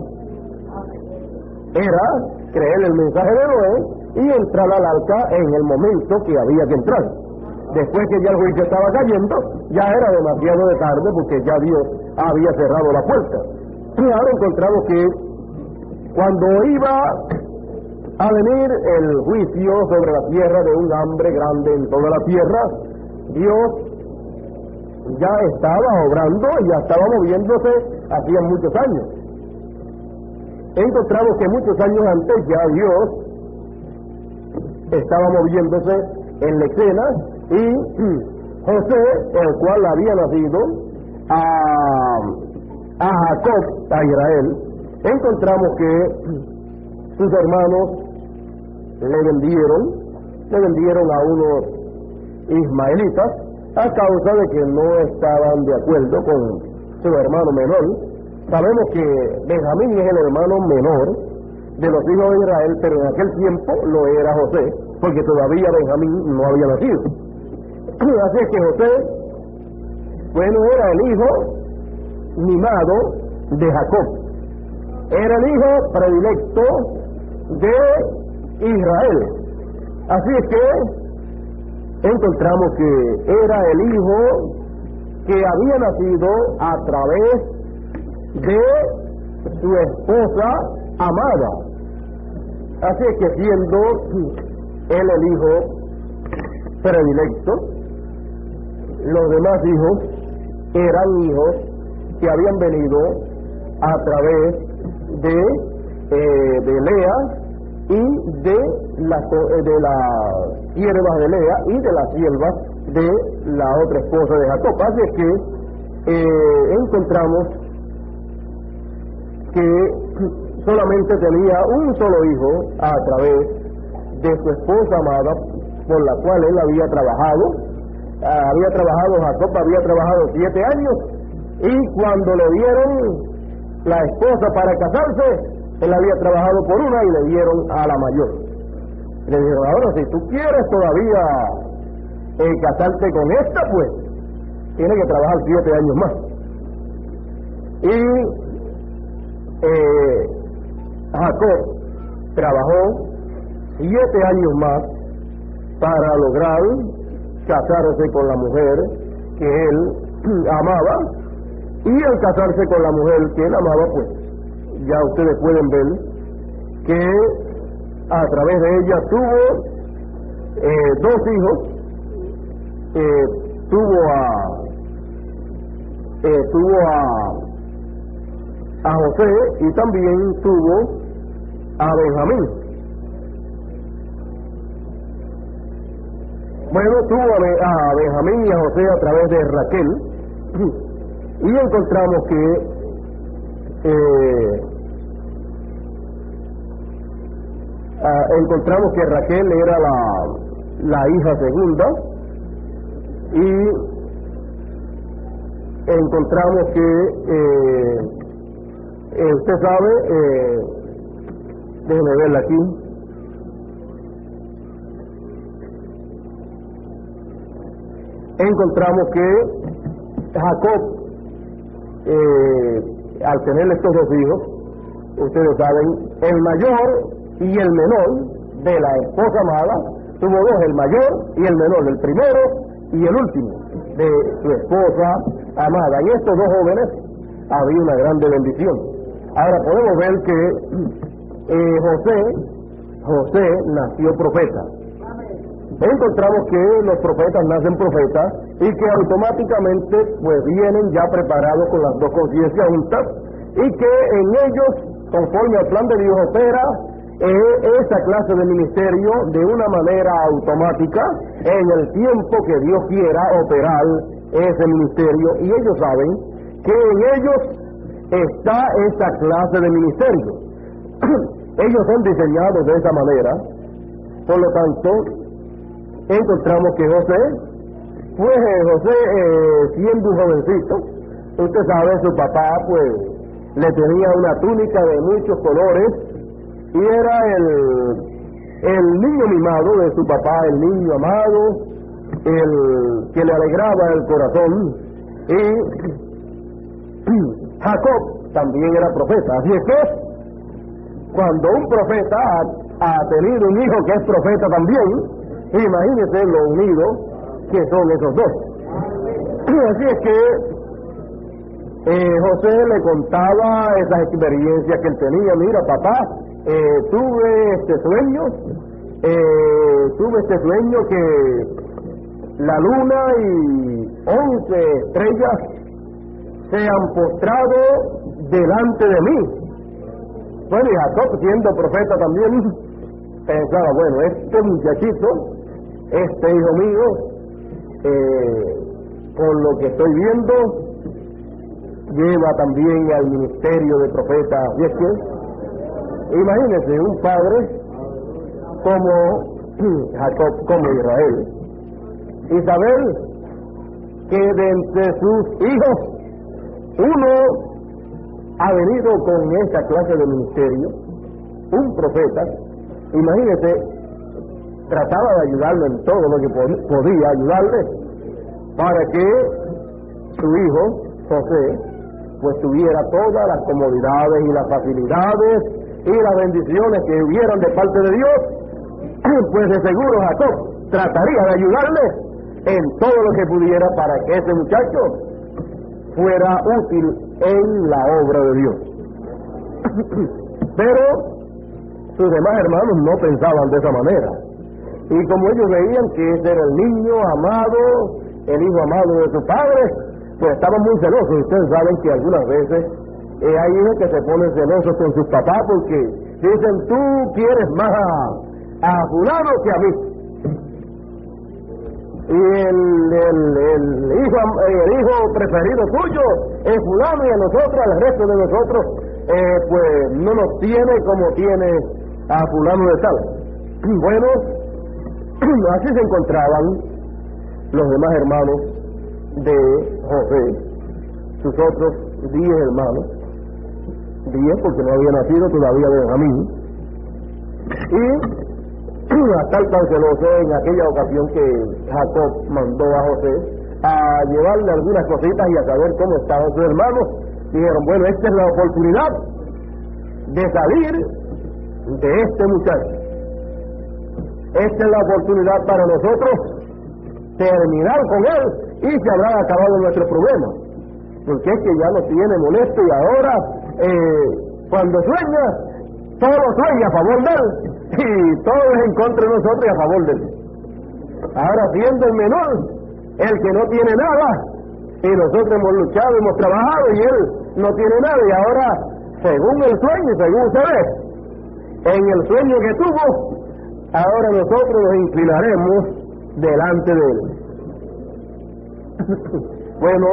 Era creer el mensaje de Noé y entrar al arca en el momento que había que entrar. Después que ya el juicio estaba cayendo, ya era demasiado de tarde porque ya Dios había cerrado la puerta. Y ahora encontramos que cuando iba a venir el juicio sobre la tierra de un hambre grande en toda la tierra, Dios ya estaba obrando y ya estaba moviéndose hacía muchos años. Encontramos que muchos años antes ya Dios estaba moviéndose en la escena y José, el cual había nacido a Jacob, a Israel, encontramos que sus hermanos le vendieron a unos ismaelitas a causa de que no estaban de acuerdo con su hermano menor. Sabemos que Benjamín es el hermano menor de los hijos de Israel, pero en aquel tiempo lo era José, porque todavía Benjamín no había nacido. Así es que José, bueno, era el hijo mimado de Jacob, era el hijo predilecto de Israel. Así es que encontramos que era el hijo que había nacido a través de su esposa amada. Así es que siendo él el hijo predilecto, los demás hijos eran hijos que habían venido a través de Lea y de las siervas de Lea y de las siervas de la otra esposa de Jacob. Así es que encontramos que solamente tenía un solo hijo a través de su esposa amada, por la cual él había trabajado. Jacob había trabajado 7 años, y cuando le dieron la esposa para casarse, él había trabajado por una y le dieron a la mayor. Le dijeron: ahora, si tú quieres todavía casarte con esta, pues tienes que trabajar 7 años más. Y Jacob trabajó 7 años más para lograr casarse con la mujer que él amaba, y al casarse con la mujer que él amaba, pues ya ustedes pueden ver que a través de ella tuvo 2 hijos. Tuvo a José, y también tuvo a Benjamín. Bueno, tuvo a Benjamín y a José a través de Raquel, y encontramos que Raquel era la hija segunda, y encontramos que usted sabe, déjeme verla aquí. Encontramos que Jacob, al tener estos 2 hijos, ustedes saben, el mayor y el menor de la esposa amada, tuvo 2, el mayor y el menor, el primero y el último de su esposa amada. En estos 2 jóvenes había una grande bendición. Ahora podemos ver que José nació profeta. Encontramos que los profetas nacen profetas, y que automáticamente pues vienen ya preparados con las 2 conciencias juntas, y que en ellos, conforme al plan de Dios, opera esa clase de ministerio de una manera automática en el tiempo que Dios quiera operar ese ministerio, y ellos saben que en ellos está esa clase de ministerio. Ellos son diseñados de esa manera. Por lo tanto, encontramos que José, siendo un jovencito, usted sabe, su papá pues le tenía una túnica de muchos colores, y era el niño mimado de su papá, el niño amado, el que le alegraba el corazón. Y Jacob también era profeta. Así es que cuando un profeta ha tenido un hijo que es profeta también, imagínense lo unidos que son esos 2. Así es que José le contaba esas experiencias que él tenía. Mira, papá, tuve este sueño que la luna y 11 estrellas se han postrado delante de mí. Bueno, y Jacob, siendo profeta también, pensaba: bueno, este muchachito, este hijo mío, con lo que estoy viendo, lleva también al ministerio de profeta. Y es que, imagínense, un padre como Jacob, como Israel, y saber que de entre sus hijos uno ha venido con esta clase de ministerio, un profeta. Imagínese, trataba de ayudarlo en todo lo que podía ayudarle, para que su hijo José pues tuviera todas las comodidades y las facilidades y las bendiciones que hubieran de parte de Dios. Pues de seguro Jacob trataría de ayudarle en todo lo que pudiera para que ese muchacho fuera útil en la obra de Dios. Pero sus demás hermanos no pensaban de esa manera. Y como ellos veían que ese era el niño amado, el hijo amado de su padre, pues estaban muy celosos. Ustedes saben que algunas veces hay hijos que se ponen celosos con sus papás porque dicen, tú quieres más a fulano que a mí. Y el hijo preferido tuyo es fulano, y a nosotros, al resto de nosotros, pues no nos tiene como tiene a fulano de tal. Bueno, así se encontraban los demás hermanos de José, sus otros 10 hermanos, 10 porque no había nacido todavía Benjamín, y hasta el tan celoso en aquella ocasión que Jacob mandó a José a llevarle algunas cositas y a saber cómo estaban sus hermanos. Dijeron, bueno, esta es la oportunidad de salir de este muchacho. Esta es la oportunidad para nosotros terminar con él y se habrán acabado nuestros problemas. Porque es que ya nos tiene molesto y ahora cuando sueña, todo sueña a favor de él y todo es en contra de nosotros y a favor de él. Ahora siendo el menor, el que no tiene nada, y nosotros hemos luchado, hemos trabajado y él no tiene nada, y ahora según el sueño, según se ve, en el sueño que tuvo, ahora nosotros nos inclinaremos delante de él. Bueno,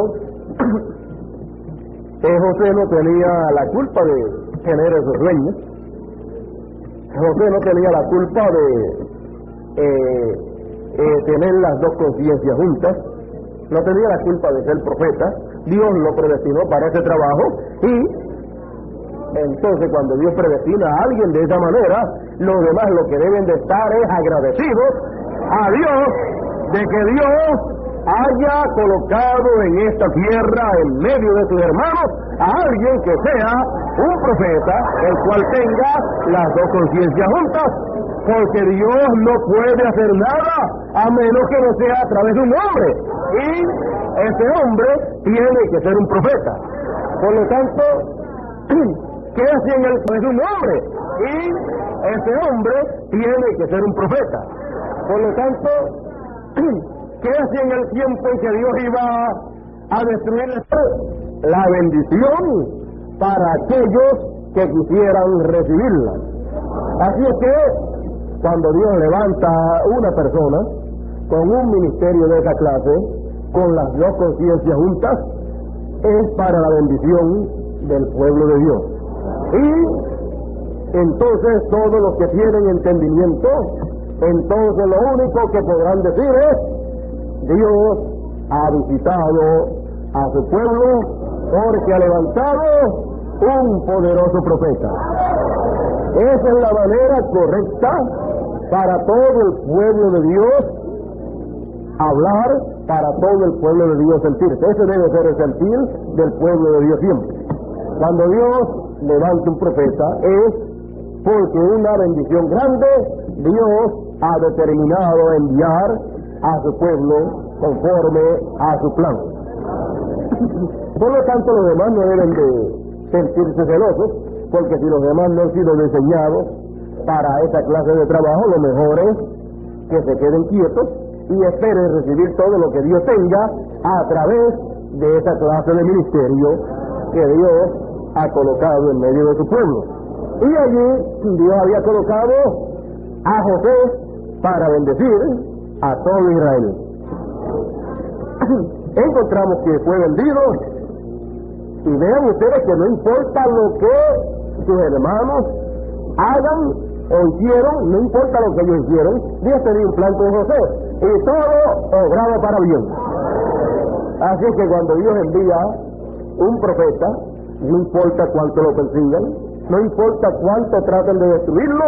José no tenía la culpa de tener esos sueños. José no tenía la culpa de tener las dos conciencias juntas. No tenía la culpa de ser profeta. Dios lo predestinó para ese trabajo, y entonces cuando Dios predestina a alguien de esa manera, los demás lo que deben de estar es agradecidos a Dios de que Dios haya colocado en esta tierra, en medio de sus hermanos, a alguien que sea un profeta, el cual tenga las dos conciencias juntas, porque Dios no puede hacer nada a menos que no sea a través de un hombre, y ese hombre tiene que ser un profeta. Por lo tanto, ¿qué hace en el través de un hombre? Y ese hombre tiene que ser un profeta. Por lo tanto, ¿qué hacía en el tiempo en que Dios iba a destruir la bendición para aquellos que quisieran recibirla? Así es que cuando Dios levanta a una persona con un ministerio de esa clase, con las dos conciencias juntas, es para la bendición del pueblo de Dios. Y entonces todos los que tienen entendimiento, entonces lo único que podrán decir es: Dios ha visitado a su pueblo porque ha levantado un poderoso profeta. Esa es la manera correcta para todo el pueblo de Dios hablar, para todo el pueblo de Dios sentirse. Ese debe ser el sentir del pueblo de Dios siempre. Cuando Dios levanta un profeta es porque una bendición grande Dios ha determinado enviar a su pueblo conforme a su plan. Por lo tanto, los demás no deben de sentirse celosos, porque si los demás no han sido diseñados para esa clase de trabajo, lo mejor es que se queden quietos y esperen recibir todo lo que Dios tenga a través de esa clase de ministerio que Dios ha colocado en medio de su pueblo. Y allí Dios había colocado a José para bendecir a todo Israel. Encontramos que fue vendido, y vean ustedes que no importa lo que sus hermanos hagan o hicieron, no importa lo que ellos hicieron, Dios tenía un plan con José y todo obraba para bien. Así es que cuando Dios envía un profeta, no importa cuánto lo persigan, no importa cuánto traten de destruirlo,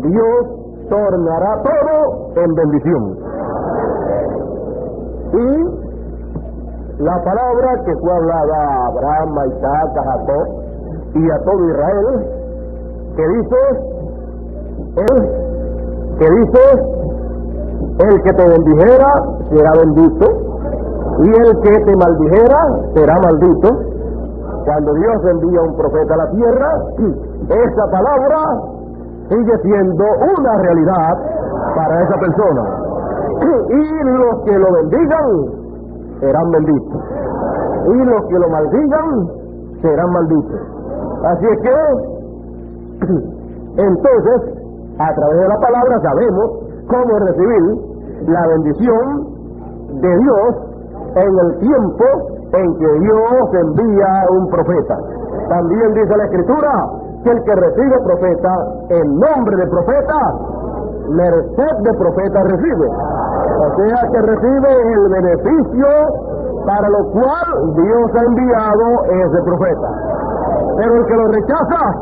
Dios tornará todo en bendición. Y la palabra que fue hablada a Abraham, a Isaac, a Jacob y a todo Israel, que dice, el que te bendijera será bendito, Y el que te maldijera será maldito. Cuando Dios envía un profeta a la tierra, esa palabra sigue siendo una realidad para esa persona. Y los que lo bendigan serán benditos, y los que lo maldigan serán malditos. Así es que entonces, a través de la palabra sabemos cómo recibir la bendición de Dios en el tiempo en que Dios envía un profeta. También dice la Escritura que el que recibe profeta en nombre de profeta, merced de profeta recibe. O sea que recibe el beneficio para lo cual Dios ha enviado ese profeta. Pero el que lo rechaza,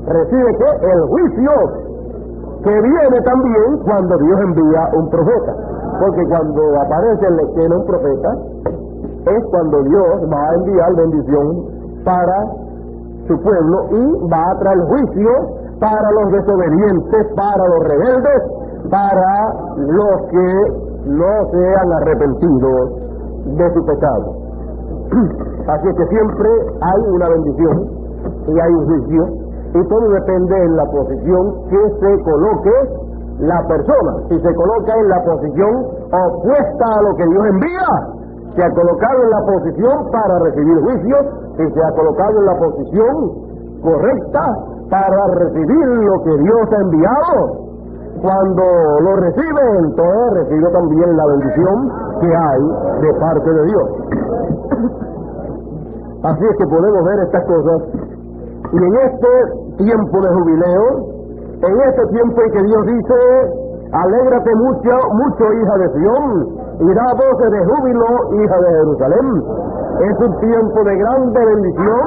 recibe ¿qué? El juicio que viene también cuando Dios envía un profeta. Porque cuando aparece en la escena un profeta, es cuando Dios va a enviar bendición para su pueblo y va a traer juicio para los desobedientes, para los rebeldes, para los que no se han arrepentido de su pecado. Así que siempre hay una bendición y hay un juicio, y todo depende en la posición que se coloque la persona. Si se coloca en la posición opuesta a lo que Dios envía, se ha colocado en la posición para recibir juicio, y se ha colocado en la posición correcta para recibir lo que Dios ha enviado. Cuando lo recibe, entonces recibe también la bendición que hay de parte de Dios. Así es que podemos ver estas cosas. Y en este tiempo de jubileo, en este tiempo en que Dios dice: alégrate mucho, mucho, hija de Sión, y da voces de júbilo, hija de Jerusalén. Es un tiempo de grande bendición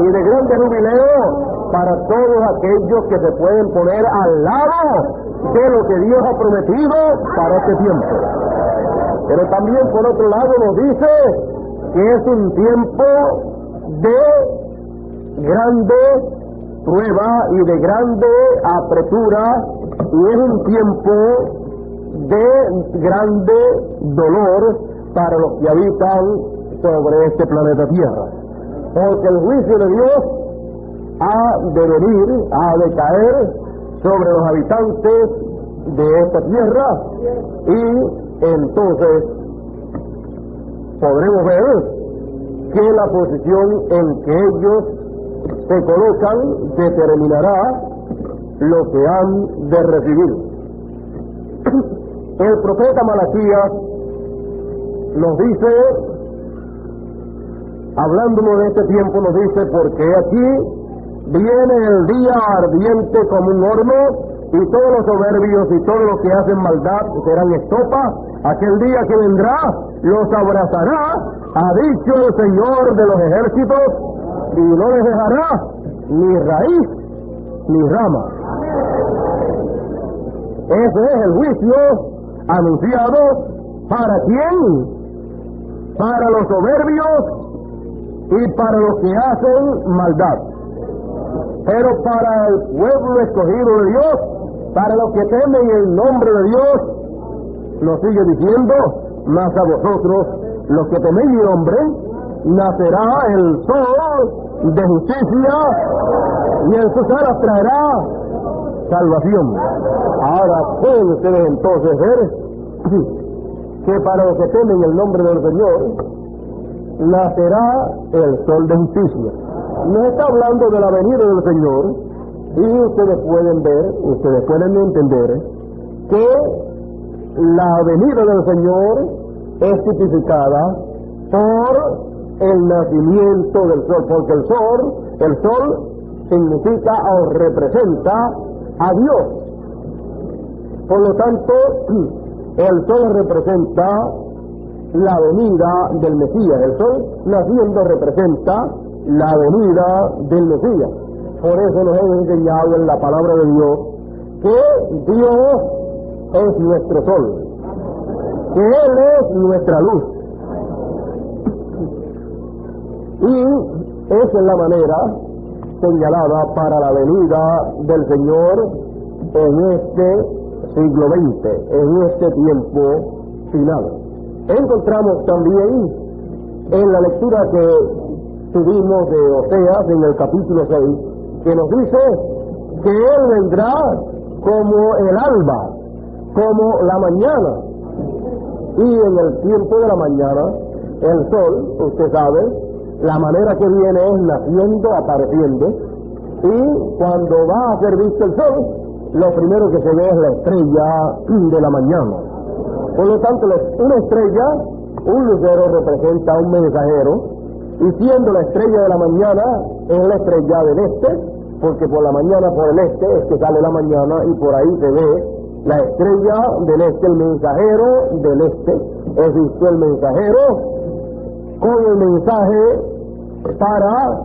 y de grande jubileo para todos aquellos que se pueden poner al lado de lo que Dios ha prometido para este tiempo. Pero también por otro lado nos dice que es un tiempo de grande prueba y de grande apretura, y es un tiempo de grande dolor para los que habitan sobre este planeta Tierra, porque el juicio de Dios ha de venir, ha de caer sobre los habitantes de esta tierra, y entonces podremos ver que la posición en que ellos se colocan determinará lo que han de recibir. El profeta Malaquías nos dice, hablándonos de este tiempo, nos dice: porque aquí viene el día ardiente como un horno, y todos los soberbios y todos los que hacen maldad serán estopa. Aquel día que vendrá los abrazará, ha dicho el Señor de los ejércitos, y no les dejará ni raíz ni rama. Ese es el juicio anunciado. ¿Para quién? Para los soberbios y para los que hacen maldad. Pero para el pueblo escogido de Dios, para los que temen el nombre de Dios, nos sigue diciendo: mas a vosotros, los que teméis mi nombre, nacerá el sol de justicia, y en sus alas traerá salvación. Ahora pueden ustedes entonces ver que para los que temen el nombre del Señor, nacerá el sol de justicia. Nos está hablando de la venida del Señor, y ustedes pueden ver, ustedes pueden entender que la venida del Señor es tipificada por el nacimiento del sol, porque el sol significa o representa a Dios. Por lo tanto, el sol representa la venida del Mesías. El sol naciendo representa la venida del Mesías. Por eso nos hemos enseñado en la palabra de Dios que Dios es nuestro sol, que Él es nuestra luz. Y esa es la manera señalada para la venida del Señor en este siglo XX, en este tiempo final. Encontramos también en la lectura que tuvimos de Oseas en el capítulo 6, que nos dice que Él vendrá como el alba, como la mañana. Y en el tiempo de la mañana, el sol, usted sabe, la manera que viene es naciendo, apareciendo, y cuando va a ser visto el sol, lo primero que se ve es la estrella de la mañana. Por lo tanto, una estrella, un lucero representa a un mensajero, y siendo la estrella de la mañana, es la estrella del este, porque por la mañana, por el este, es que sale la mañana, y por ahí se ve la estrella del este, el mensajero del este. Es visto el mensajero con el mensaje para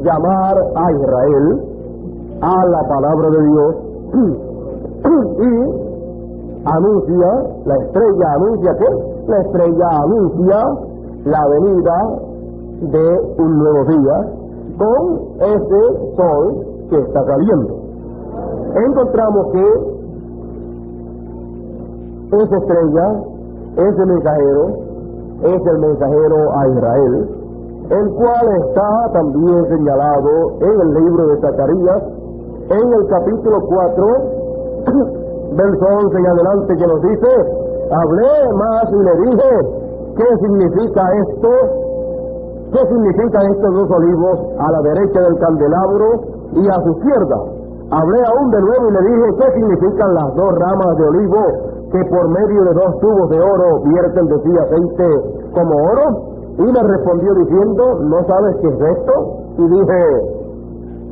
llamar a Israel a la palabra de Dios, y anuncia, la estrella anuncia ¿qué? La estrella anuncia la venida de un nuevo día con ese sol que está saliendo. Encontramos que esa estrella, ese mensajero, es el mensajero a Israel, el cual está también señalado en el libro de Zacarías, en el capítulo 4, verso 11 en adelante, que nos dice: hablé más y le dije, ¿qué significa esto? ¿Qué significan estos dos olivos a la derecha del candelabro y a su izquierda? Hablé aún de nuevo y le dije, ¿qué significan las dos ramas de olivo que por medio de dos tubos de oro vierten de sí aceite como oro? Y me respondió diciendo, ¿no sabes qué es esto? Y dije,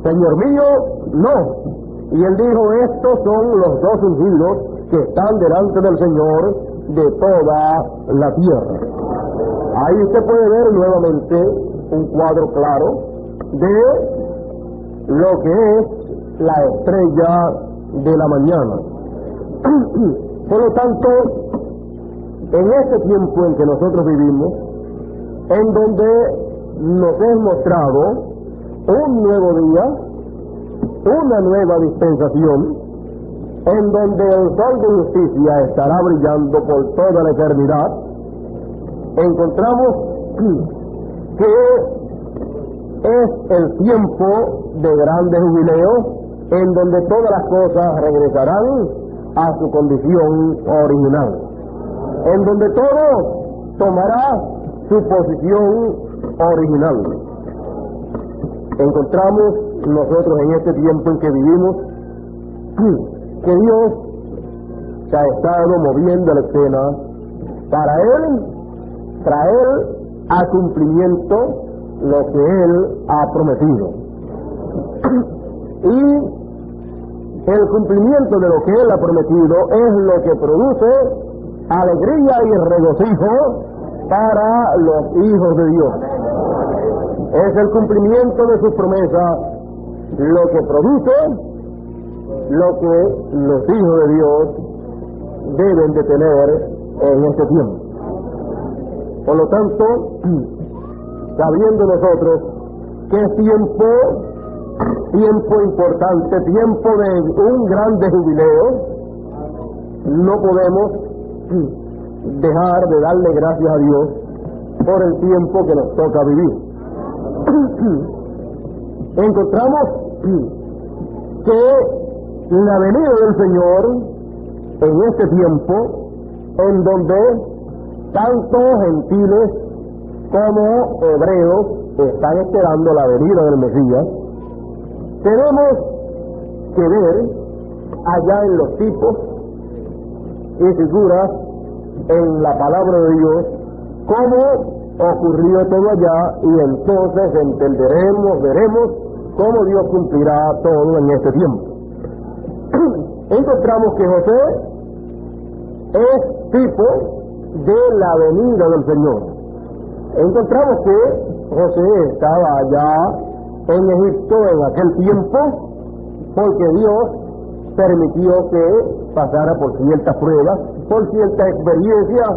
Señor mío, no. Y él dijo, estos son los dos ungidos que están delante del Señor de toda la tierra. Ahí usted puede ver nuevamente un cuadro claro de lo que es la estrella de la mañana. Por lo tanto, en este tiempo en que nosotros vivimos, en donde nos es mostrado un nuevo día, una nueva dispensación, en donde el sol de justicia estará brillando por toda la eternidad, encontramos que es el tiempo de grande jubileo, en donde todas las cosas regresarán a su condición original, en donde todo tomará su posición original. Encontramos nosotros en este tiempo en que vivimos que Dios se ha estado moviendo la escena para Él traer a cumplimiento lo que Él ha prometido. Y el cumplimiento de lo que Él ha prometido es lo que produce alegría y regocijo para los hijos de Dios. Es el cumplimiento de sus promesas lo que produce lo que los hijos de Dios deben de tener en este tiempo. Por lo tanto, sabiendo nosotros que es tiempo importante, tiempo de un grande jubileo, no podemos dejar de darle gracias a Dios por el tiempo que nos toca vivir. Encontramos que la venida del Señor en este tiempo, en donde tanto gentiles como hebreos están esperando la venida del Mesías, tenemos que ver allá en los tipos y figuras en la palabra de Dios cómo ocurrió todo allá, y entonces entenderemos, veremos cómo Dios cumplirá todo en este tiempo. Encontramos que José es tipo de la venida del Señor. Encontramos que José estaba allá en Egipto en aquel tiempo porque Dios permitió que pasara por ciertas pruebas, por ciertas experiencias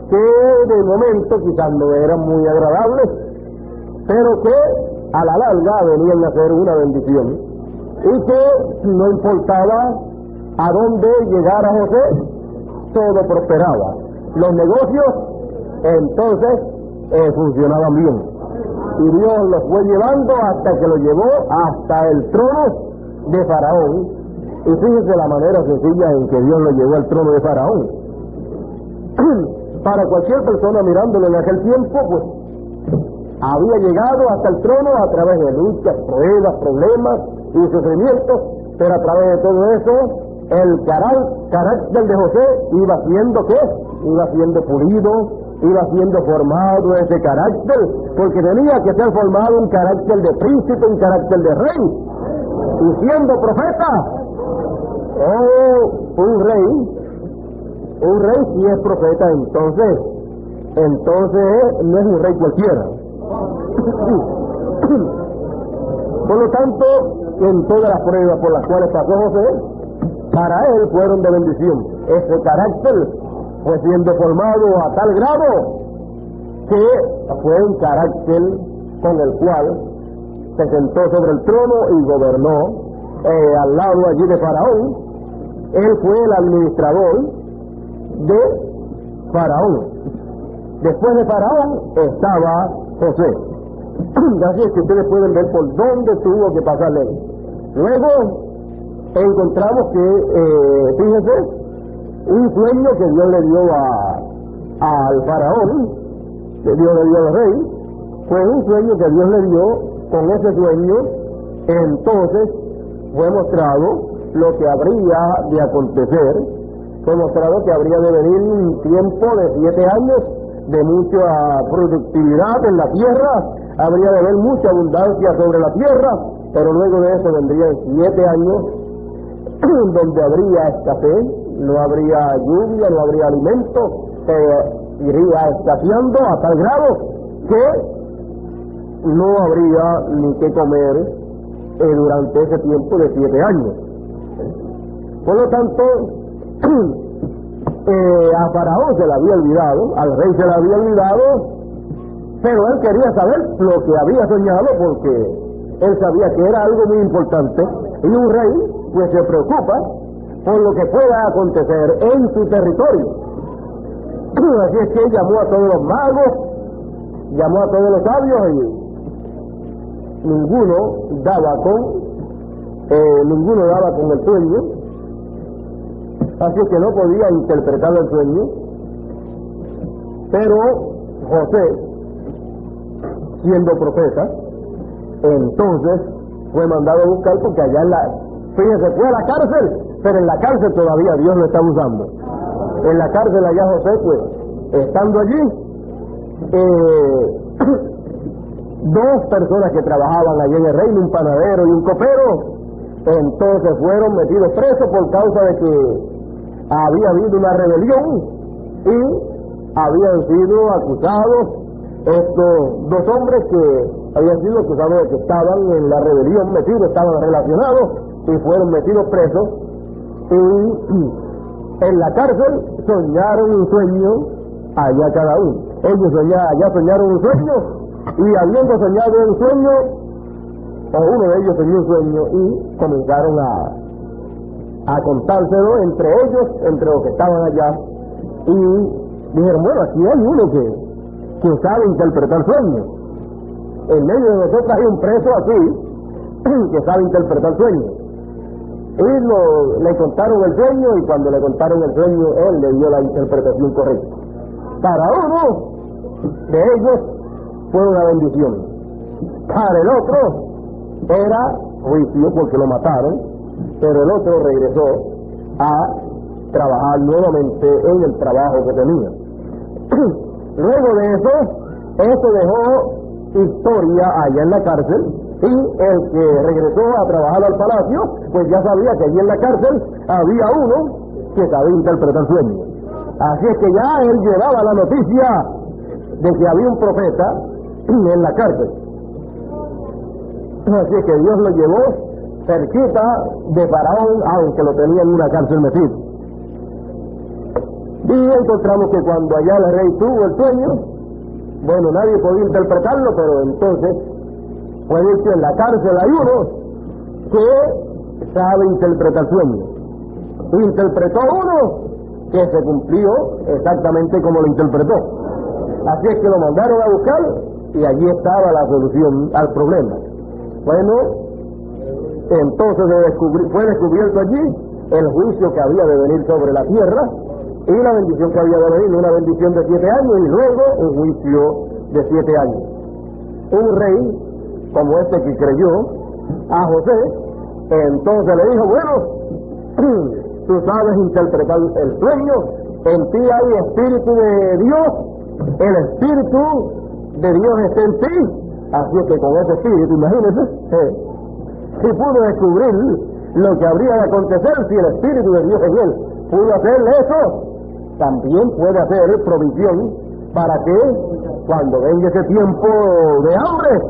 que de momento quizás no eran muy agradables, pero que a la larga venían a ser una bendición, y que no importaba a dónde llegara José, todo prosperaba. Los negocios entonces funcionaban bien. Y Dios los fue llevando hasta que lo llevó hasta el trono de Faraón. Y fíjese la manera sencilla en que Dios lo llevó al trono de Faraón. Para cualquier persona mirándolo en aquel tiempo, pues había llegado hasta el trono a través de luchas, pruebas, problemas y sufrimientos, pero a través de todo eso, el carácter de José iba siendo, ¿qué? Iba siendo pulido, iba siendo formado ese carácter, porque tenía que ser formado un carácter de príncipe, un carácter de rey, y siendo profeta, un rey si es profeta, entonces no es un rey cualquiera. Por lo tanto, en todas las pruebas por las cuales pasó José, para él fueron de bendición. Ese carácter fue siendo formado a tal grado que fue un carácter con el cual se sentó sobre el trono y gobernó al lado allí de Faraón. Él fue el administrador de Faraón. Después de Faraón estaba José. Así es que ustedes pueden ver por dónde tuvo que pasarle. Luego encontramos que, fíjense, un sueño que Dios le dio al Faraón, que Dios le dio al rey, fue un sueño que Dios le dio. Con ese sueño, entonces fue mostrado lo que habría de acontecer. Fue mostrado que habría de venir un tiempo de 7 años de mucha productividad en la tierra, habría de haber mucha abundancia sobre la tierra, pero luego de eso vendrían 7 años donde habría escasez, no habría lluvia, no habría alimento, iría escaseando a tal grado que no habría ni que comer durante ese tiempo de 7 años. Por lo tanto, a Faraón se le había olvidado, al rey se le había olvidado, pero él quería saber lo que había soñado, porque él sabía que era algo muy importante, y un rey pues se preocupa por lo que pueda acontecer en su territorio. Así es que llamó a todos los magos, llamó a todos los sabios, y ninguno daba con el sueño. Así que no podía interpretar el sueño. Pero José, siendo profeta, entonces fue mandado a buscar, porque allá fíjense, fue a la cárcel, pero en la cárcel todavía Dios lo está usando. En la cárcel allá José, pues, estando allí, 2 personas que trabajaban allí en el reino, un panadero y un copero, entonces fueron metidos presos por causa de que había habido una rebelión y habían sido acusados estos 2 hombres que habían sido acusados de que estaban en la rebelión metidos, estaban relacionados y fueron metidos presos, y en la cárcel soñaron un sueño allá cada uno. Ellos allá soñaron un sueño, y habiendo soñado un sueño, o uno de ellos soñó un sueño, y comenzaron a contárselo entre ellos, entre los que estaban allá, y dijeron, bueno, aquí hay uno que sabe interpretar sueños. En medio de nosotros hay un preso así, que sabe interpretar sueños. Y le contaron el sueño, y cuando le contaron el sueño, él le dio la interpretación correcta. Para uno de ellos fue una bendición, para el otro era juicio porque lo mataron, pero el otro regresó a trabajar nuevamente en el trabajo que tenía. Luego de eso dejó historia allá en la cárcel, y el que regresó a trabajar al palacio, pues ya sabía que allí en la cárcel había uno que sabía interpretar sueños. Así es que ya él llevaba la noticia de que había un profeta en la cárcel. Así es que Dios lo llevó cerquita de Faraón, aunque lo tenía en una cárcel metido. Y encontramos que cuando allá el rey tuvo el sueño, bueno, nadie podía interpretarlo, pero entonces fue dicho, en la cárcel hay uno que sabe interpretar sueños. Interpretó uno que se cumplió exactamente como lo interpretó. Así es que lo mandaron a buscar y allí estaba la solución al problema. Bueno, entonces fue descubierto allí el juicio que había de venir sobre la tierra y la bendición que había de venir, una bendición de 7 años y luego un juicio de 7 años. Un rey como este que creyó a José, entonces le dijo, bueno, tú sabes interpretar el sueño, en ti hay espíritu de Dios, el espíritu de Dios está en ti, así es que con ese espíritu, imagínense, si pudo descubrir lo que habría de acontecer si el espíritu de Dios en él pudo hacer eso, también puede hacer provisión para que cuando venga ese tiempo de hambre,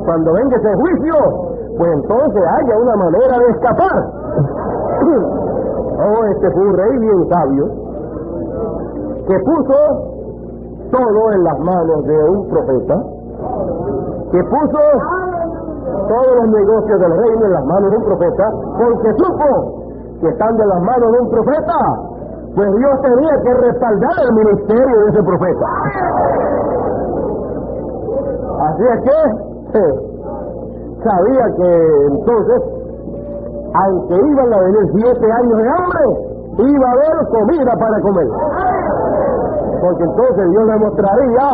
cuando venga ese juicio, pues entonces haya una manera de escapar. Oh, este fue un rey bien sabio que puso todo en las manos de un profeta, que puso todos los negocios del reino en las manos de un profeta, porque supo que estando en las manos de un profeta, pues Dios tenía que respaldar el ministerio de ese profeta. Así es que sabía que entonces, aunque iban a venir 7 años de hambre, iba a haber comida para comer. Porque entonces Dios le mostraría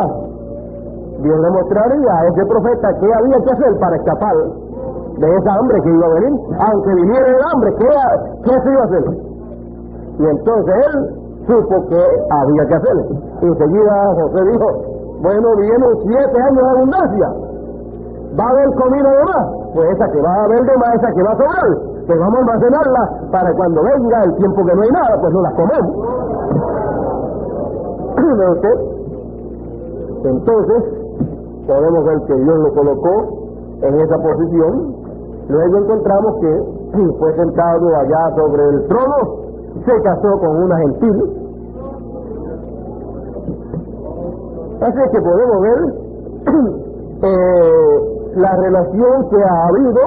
a ese profeta qué había que hacer para escapar de esa hambre que iba a venir. Aunque viniera el hambre, ¿qué se iba a hacer? Y entonces él supo que había que hacer. Y enseguida José dijo, bueno, vienen 7 años de abundancia. ¿Va a haber comida de más? Pues esa que va a haber de más, esa que va a sobrar, pues vamos a almacenarla para cuando venga el tiempo que no hay nada, pues no las comemos. ¿Ve usted? Entonces, podemos ver que Dios lo colocó en esa posición. Luego encontramos que fue sentado allá sobre el trono, se casó con una gentil. Así es que podemos ver la relación que ha habido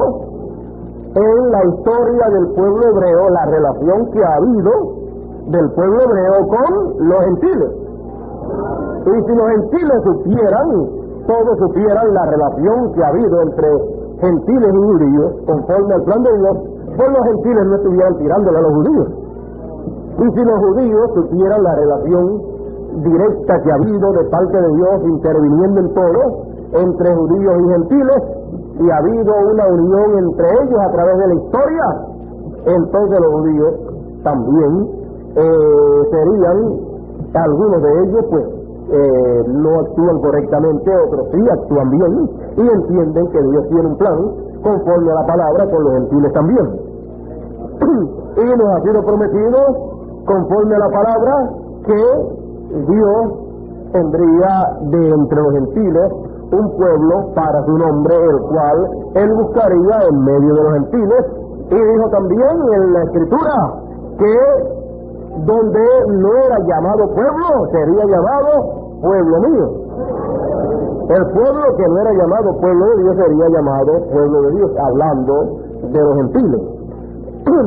en la historia del pueblo hebreo, la relación que ha habido del pueblo hebreo con los gentiles. Y si los gentiles todos supieran la relación que ha habido entre gentiles y judíos, conforme al plan de Dios, pues los gentiles no estuvieran tirándole a los judíos. Y si los judíos supieran la relación directa que ha habido de parte de Dios interviniendo en todo, entre judíos y gentiles, y ha habido una unión entre ellos a través de la historia, entonces los judíos también serían, algunos de ellos pues no actúan correctamente, otros sí actúan bien y entienden que Dios tiene un plan conforme a la palabra con los gentiles también. Y nos ha sido prometido conforme a la palabra que Dios tendría de entre los gentiles un pueblo para su nombre, el cual él buscaría en medio de los gentiles. Y dijo también en la escritura que donde no era llamado pueblo, sería llamado pueblo mío. El pueblo que no era llamado pueblo de Dios sería llamado pueblo de Dios, hablando de los gentiles.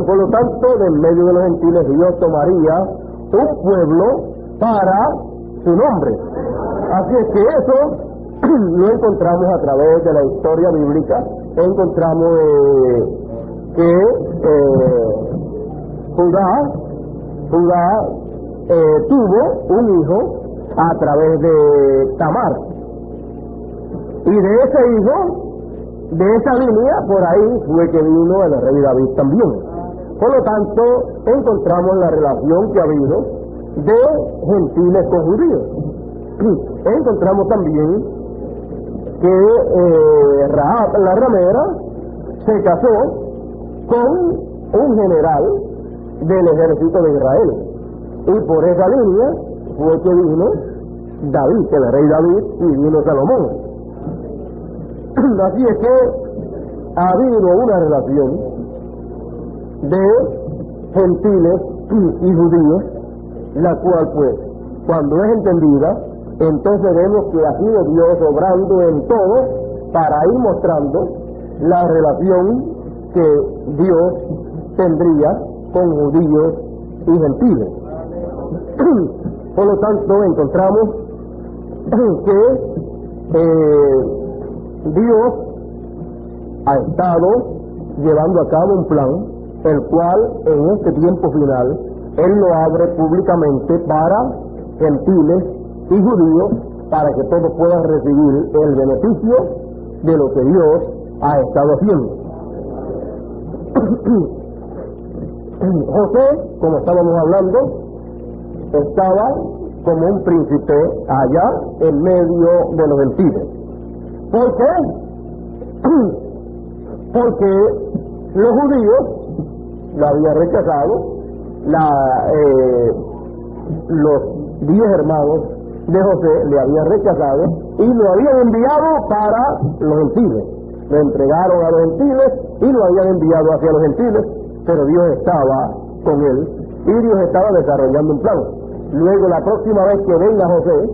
Por lo tanto, de en medio de los gentiles Dios tomaría un pueblo para su nombre. Así es que eso lo encontramos a través de la historia bíblica. Encontramos que Judá tuvo un hijo a través de Tamar, y de ese hijo, de esa línea, por ahí fue que vino el rey David también. Por lo tanto, encontramos la relación que ha habido de gentiles con judíos. Encontramos también que Rahab, la ramera, se casó con un general del ejército de Israel, y por esa línea fue que vino David, el rey David, y vino Salomón. Así es que ha habido una relación de gentiles y judíos, la cual pues cuando es entendida, entonces vemos que ha sido Dios obrando en todo para ir mostrando la relación que Dios tendría con judíos y gentiles. Por lo tanto, encontramos que Dios ha estado llevando a cabo un plan, el cual en este tiempo final Él lo abre públicamente para gentiles y judíos, para que todos puedan recibir el beneficio de lo que Dios ha estado haciendo. José, como estábamos hablando, estaba como un príncipe allá en medio de los gentiles. ¿Por qué? Porque los judíos lo habían rechazado, los 10 hermanos de José le habían rechazado y lo habían enviado para los gentiles. Lo entregaron a los gentiles y lo habían enviado hacia los gentiles, pero Dios estaba con él y Dios estaba desarrollando un plan. Luego, la próxima vez que venga José,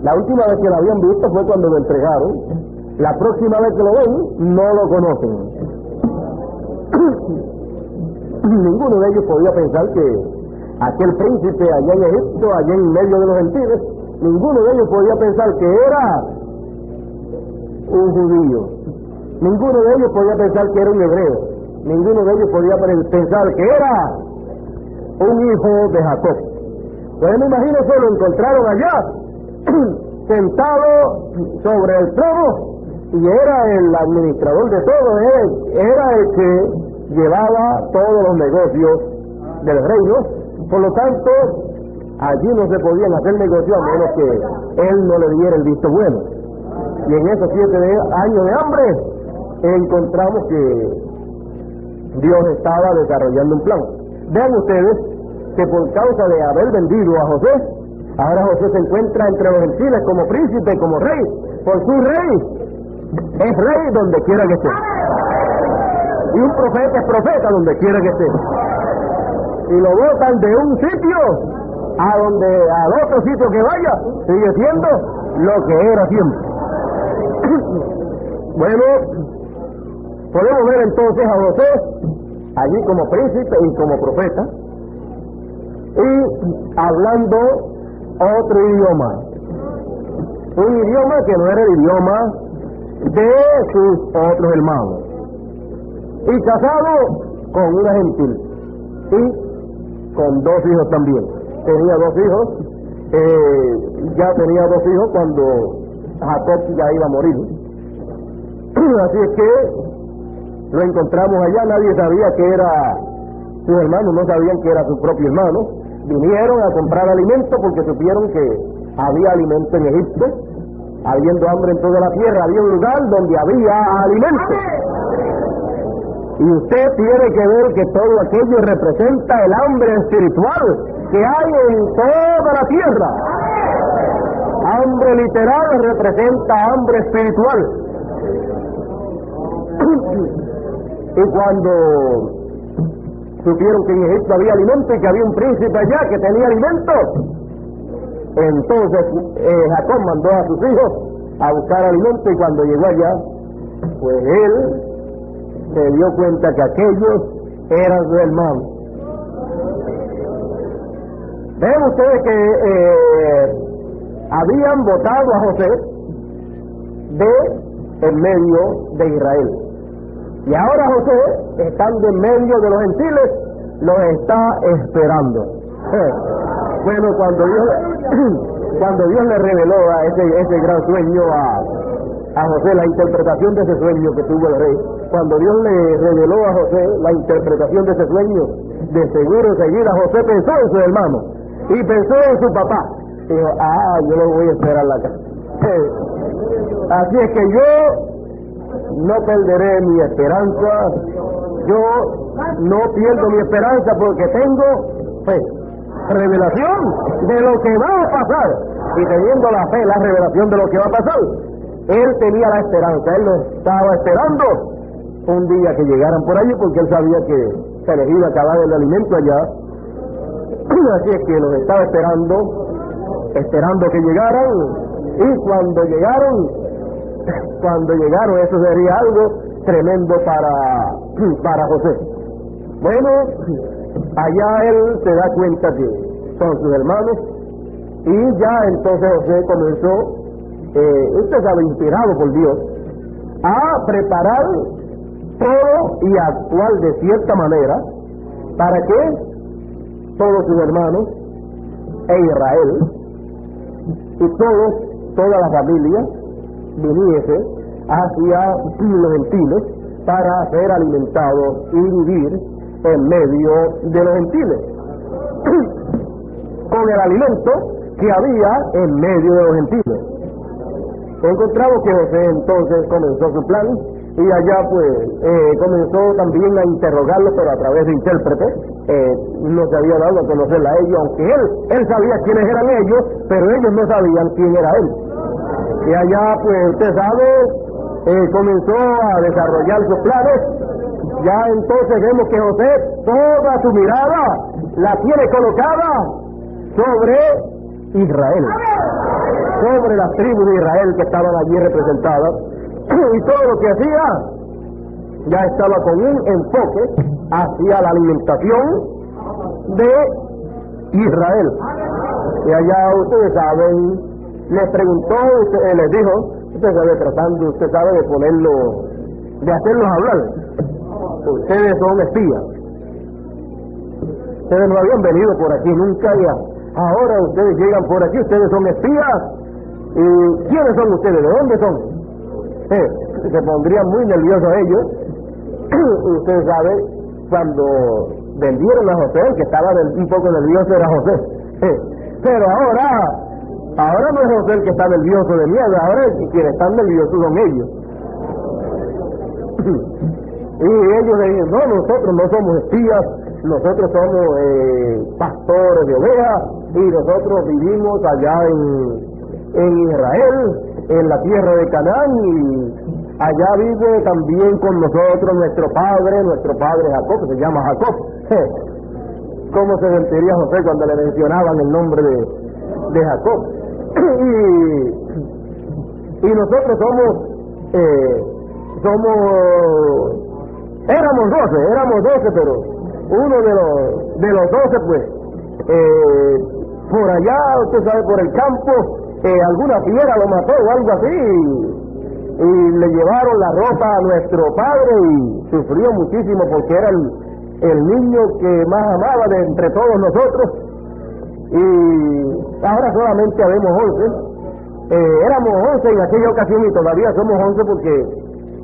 la última vez que lo habían visto fue cuando lo entregaron. La próxima vez que lo ven, no lo conocen. Ninguno de ellos podía pensar que aquel príncipe allá en Egipto, allá en medio de los gentiles, ninguno de ellos podía pensar que era un judío. Ninguno de ellos podía pensar que era un hebreo. Ninguno de ellos podía pensar que era un hijo de Jacob. Pues me imagino que lo encontraron allá, sentado sobre el trono, y era el administrador de todo, era el que llevaba todos los negocios del reino. Por lo tanto, allí no se podían hacer negocios a menos que él no le diera el visto bueno. Y en esos 7 años de hambre, encontramos que Dios estaba desarrollando un plan. Vean ustedes que por causa de haber vendido a José, ahora José se encuentra entre los gentiles como príncipe, como rey, por su rey. Es rey donde quiera que esté. Y un profeta es profeta donde quiera que esté. Y lo botan de un sitio al otro sitio que vaya, sigue siendo lo que era siempre. Bueno, podemos ver entonces a José allí como príncipe y como profeta, y hablando otro idioma, un idioma que no era el idioma de sus otros hermanos, y casado con una gentil, y con 2 hijos también. Tenía 2 hijos, ya tenía 2 hijos cuando Jacob ya iba a morir. Así es que lo encontramos allá. Nadie sabía que era su hermano, no sabían que era su propio hermano. Vinieron a comprar alimento porque supieron que había alimento en Egipto. Habiendo hambre en toda la tierra, había un lugar donde había alimento. Y usted tiene que ver que todo aquello representa el hambre espiritual que hay en toda la tierra. Hambre literal representa hambre espiritual. Y cuando supieron que en Egipto había alimento y que había un príncipe allá que tenía alimento, entonces Jacob mandó a sus hijos a buscar alimento, y cuando llegó allá, pues él se dio cuenta que aquellos eran sus hermanos. Ven ustedes que habían votado a José de en medio de Israel, y ahora José, estando en medio de los gentiles, los está esperando. Bueno, cuando Dios le reveló a ese gran sueño a José, la interpretación de ese sueño que tuvo el rey, cuando Dios le reveló a José la interpretación de ese sueño, de seguro enseguida José pensó en su hermano y pensó en su papá. Dijo, yo lo voy a esperar acá. Así es que yo no perderé mi esperanza, yo no pierdo mi esperanza porque tengo fe, revelación de lo que va a pasar, y teniendo la fe, la revelación de lo que va a pasar, él tenía la esperanza, él lo estaba esperando un día que llegaran por allí, porque él sabía que se les iba a acabar el alimento allá. Así es que los estaba esperando que llegaran, y cuando llegaron eso sería algo tremendo para José. Bueno, allá él se da cuenta que son sus hermanos, Y ya entonces José comenzó, usted sabe, inspirado por Dios, a preparar todo y a actuar de cierta manera para que todos sus hermanos e Israel y toda la familia viniese hacia los gentiles para ser alimentados y vivir en medio de los gentiles con el alimento que había en medio de los gentiles. Encontramos que José entonces comenzó su plan y allá pues comenzó también a interrogarlos, pero a través de intérpretes. No se había dado a conocerla a ellos, aunque él sabía quiénes eran ellos, pero ellos no sabían quién era él. Y allá pues usted sabe, comenzó a desarrollar sus planes. Ya entonces vemos que José toda su mirada la tiene colocada sobre Israel, sobre las tribus de Israel que estaban allí representadas, y todo lo que hacía ya estaba con un enfoque hacia la alimentación de Israel. Y allá ustedes saben, les preguntó, les dijo, usted sabe, tratando, usted sabe, de ponerlo, de hacerlos hablar. Ustedes son espías. Ustedes no habían venido por aquí nunca, y ahora ustedes llegan por aquí, ustedes son espías. ¿Y quiénes son ustedes? ¿De dónde son? Se pondrían muy nerviosos ellos. Usted sabe, cuando vendieron a José, el que estaba un poco nervioso era José. Pero ahora no es José el que está nervioso de miedo, ahora quienes están nerviosos son ellos. Y ellos le dicen, no, nosotros no somos espías, nosotros somos pastores de ovejas, y nosotros vivimos allá en Israel, en la tierra de Canaán, y allá vive también con nosotros nuestro padre Jacob, que se llama Jacob. ¿Cómo se sentiría José cuando le mencionaban el nombre de Jacob? Y nosotros éramos 12, pero uno de los 12 pues por allá, usted sabe, por el campo, alguna fiera lo mató o algo así, y le llevaron la ropa a nuestro padre y sufrió muchísimo porque era el niño que más amaba de entre todos nosotros. Y ahora solamente habemos 11. Éramos 11 en aquella ocasión y todavía somos 11 porque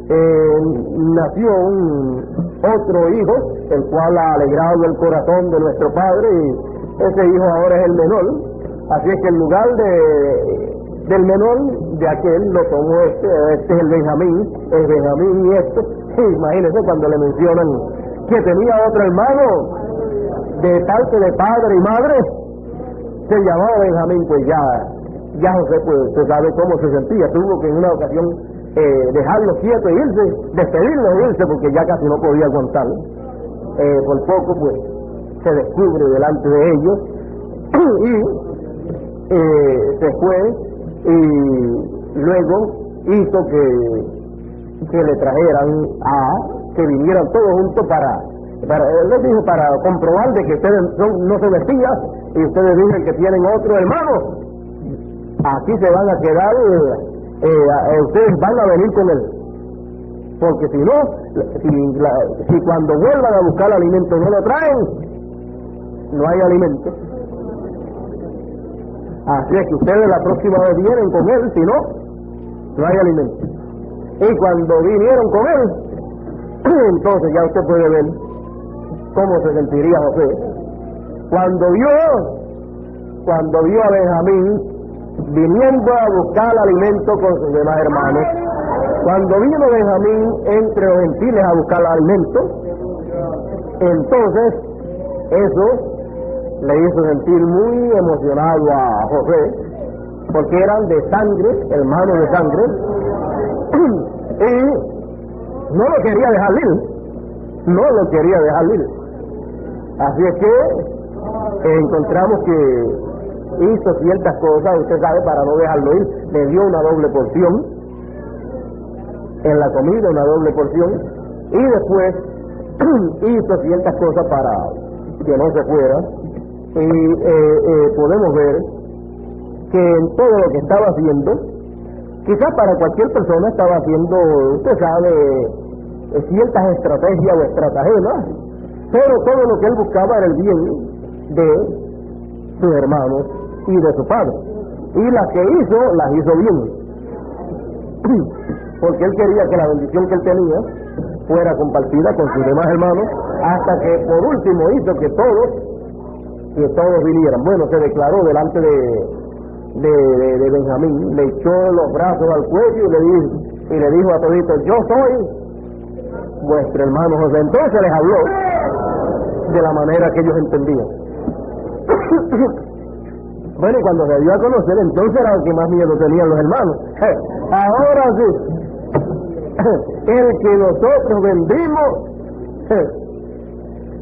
nació otro hijo, el cual ha alegrado el corazón de nuestro padre, y ese hijo ahora es el menor. Así es que el lugar del menor de aquel lo tomó este es el Benjamín y esto. Imagínense cuando le mencionan que tenía otro hermano de parte de padre y madre, se llamaba Benjamín, pues ya José, pues usted sabe cómo se sentía. Tuvo que en una ocasión dejarlo quieto e irse, despedirlo e irse, porque ya casi no podía aguantar. Por poco pues se descubre delante de ellos y se fue, y luego hizo que le trajeran que vinieran todos juntos para les dijo, para comprobar de que ustedes no son espías, y ustedes dicen que tienen otro hermano. Aquí se van a quedar, ustedes van a venir con él, porque si no, si cuando vuelvan a buscar alimento no lo traen, no hay alimento. Así es que ustedes la próxima vez vienen con él, si no hay alimento. Y cuando vinieron con él, entonces ya usted puede ver cómo se sentiría José cuando vio a Benjamín viniendo a buscar alimento con sus demás hermanos. Cuando vino Benjamín entre los gentiles a buscar alimento, entonces eso le hizo sentir muy emocionado a José, porque eran de sangre, hermanos de sangre, y no lo quería dejar ir. Así es que encontramos que hizo ciertas cosas, usted sabe, para no dejarlo ir. Le dio una doble porción en la comida, una doble porción, y después hizo ciertas cosas para que no se fuera. Y podemos ver que en todo lo que estaba haciendo, quizás para cualquier persona estaba haciendo, usted sabe, ciertas estrategias o estratagemas, pero todo lo que él buscaba era el bien de sus hermanos y de su padre. Y las que hizo, las hizo bien. Porque él quería que la bendición que él tenía fuera compartida con sus demás hermanos, hasta que por último hizo que todos vinieran. Bueno, se declaró delante de Benjamín, le echó los brazos al cuello y le dijo a toditos: yo soy vuestro hermano José. Entonces les habló de la manera que ellos entendían. Bueno, y cuando se dio a conocer, entonces era el que más miedo tenían los hermanos. Ahora sí, el que nosotros vendimos,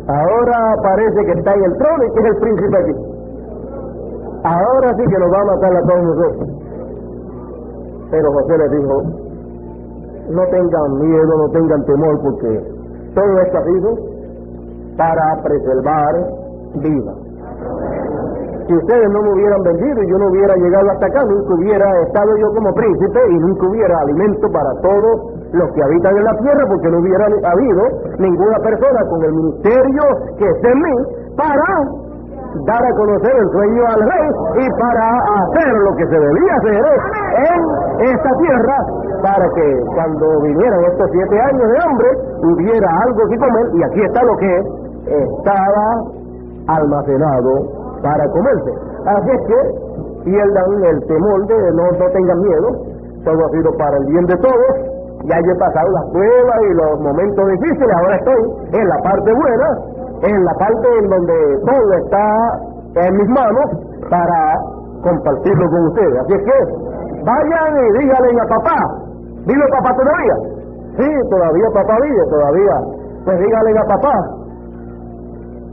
ahora parece que está en el trono y que es el príncipe aquí. Ahora sí que nos va a matar a todos nosotros. Pero José les dijo: no tengan miedo, no tengan temor, porque todo esto ha sido para preservar vida. Si ustedes no me hubieran vendido y yo no hubiera llegado hasta acá, nunca hubiera estado yo como príncipe y nunca hubiera alimento para todos los que habitan en la tierra, porque no hubiera habido ninguna persona con el ministerio que esté en mí para dar a conocer el sueño al rey y para hacer lo que se debía hacer en esta tierra, para que cuando vinieran estos 7 años de hambre hubiera algo que comer. Y aquí está lo que estaba almacenado para comerse. Así es que pierdan el temor de no tengan miedo, todo ha sido para el bien de todos. Ya yo he pasado las pruebas y los momentos difíciles, ahora estoy en la parte buena, en la parte en donde todo está en mis manos para compartirlo con ustedes. Así es que vayan y díganle a papá. ¿Vive papá todavía? Sí, todavía papá vive, todavía. Pues díganle a papá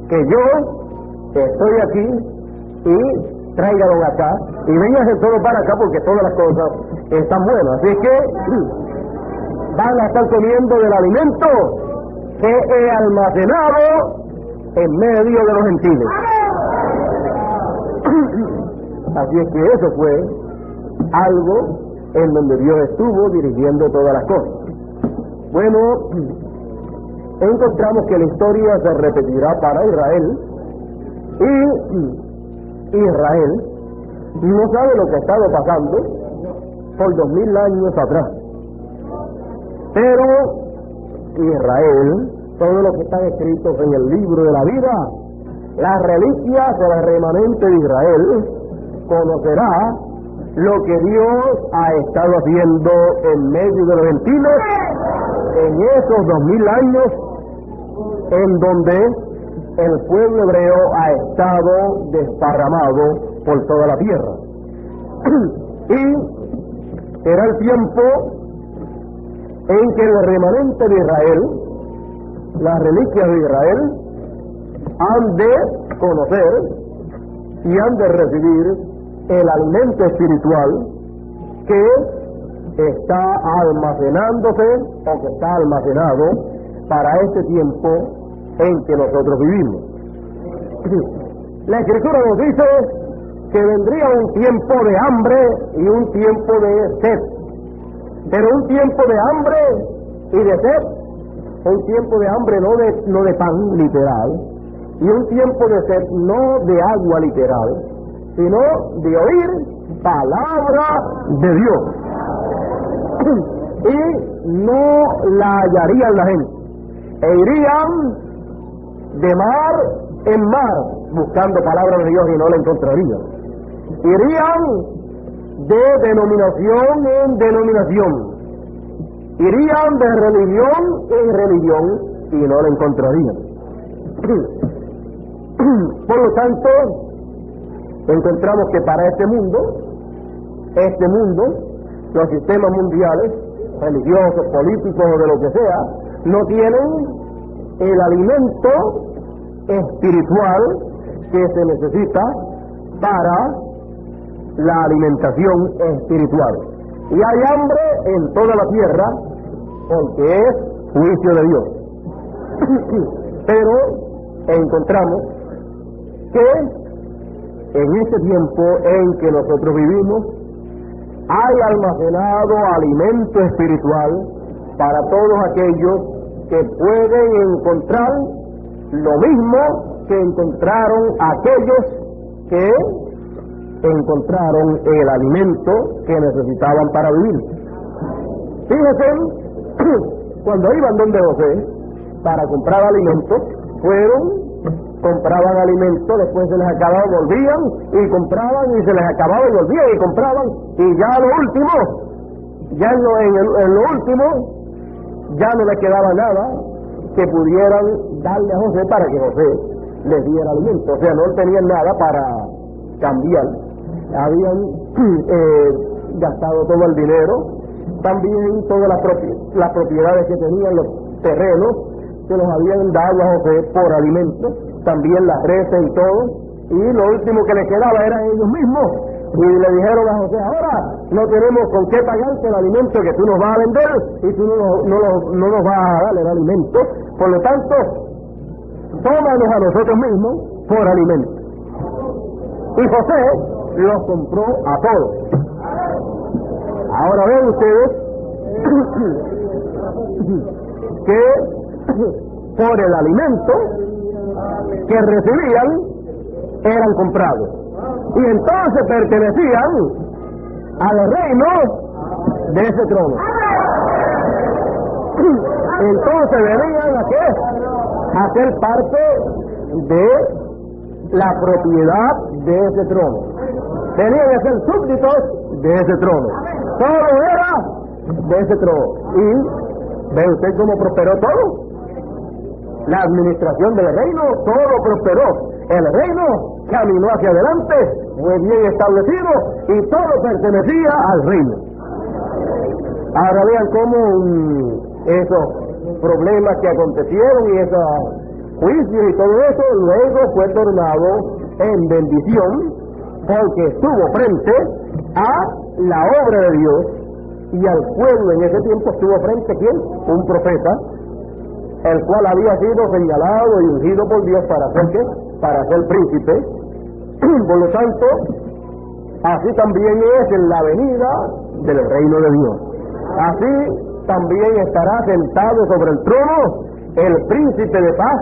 que yo estoy aquí y tráiganlo acá y vénganse todos para acá, porque todas las cosas están buenas. Así que van a estar comiendo del alimento que he almacenado en medio de los gentiles. Así es que eso fue algo en donde Dios estuvo dirigiendo todas las cosas. Bueno, encontramos que la historia se repetirá para Israel, y Israel no sabe lo que ha estado pasando por 2000 años atrás. Pero Israel, todo lo que están escritos en el libro de la vida, las reliquias o el remanente de Israel, conocerá lo que Dios ha estado haciendo en medio de los gentiles en esos 2000 años en donde el pueblo hebreo ha estado desparramado por toda la tierra. Y será el tiempo en que el remanente de Israel, las reliquias de Israel, han de conocer y han de recibir el alimento espiritual que está almacenándose o que está almacenado para este tiempo en que nosotros vivimos. La Escritura nos dice que vendría un tiempo de hambre y un tiempo de sed, pero un tiempo de hambre y de sed, un tiempo de hambre no de pan literal, y un tiempo de sed no de agua literal, sino de oír palabra de Dios. Y no la hallarían la gente, e irían de mar en mar buscando palabra de Dios y no la encontrarían. Irían de denominación en denominación, irían de religión en religión y no la encontrarían. Por lo tanto, encontramos que para este mundo, los sistemas mundiales, religiosos, políticos o de lo que sea, no tienen el alimento espiritual que se necesita para la alimentación espiritual. Y hay hambre en toda la tierra porque es juicio de Dios. Pero encontramos que en este tiempo en que nosotros vivimos, hay almacenado alimento espiritual para todos aquellos que pueden encontrar lo mismo que encontraron aquellos que encontraron el alimento que necesitaban para vivir. Fíjense, cuando iban donde José para comprar alimentos, compraban alimentos, después se les acababa, volvían y compraban, y se les acababa y volvían y compraban, y ya lo último, ya en lo último, ya no les quedaba nada que pudieran darle a José para que José les diera alimento. O sea, no tenían nada para cambiar. Habían gastado todo el dinero, también todas las propiedades que tenían, los terrenos, que los habían dado a José por alimento, también las reses y todo, y lo último que les quedaba eran ellos mismos. Y le dijeron a José: ahora no tenemos con qué pagarte el alimento que tú nos vas a vender, y tú no nos vas a dar el alimento, por lo tanto, tómanos a nosotros mismos por alimento. Y José los compró a todos. Ahora ven ustedes que por el alimento que recibían eran comprados, y entonces pertenecían al reino de ese trono. Entonces venían ¿a qué? A ser parte de la propiedad de ese trono. Tenían que ser súbditos de ese trono. Todo era de ese trono. Y ve usted cómo prosperó todo. La administración del reino, todo prosperó. El reino caminó hacia adelante, fue bien establecido, y todo pertenecía al reino. Ahora vean cómo esos problemas que acontecieron y esos juicios y todo eso luego fue tornado en bendición, porque estuvo frente a la obra de Dios, y al pueblo en ese tiempo estuvo frente a ¿quién? Un profeta, el cual había sido señalado y ungido por Dios para hacer ¿qué? Para ser príncipe. Por lo tanto, así también es en la venida del reino de Dios. Así también estará sentado sobre el trono el príncipe de paz.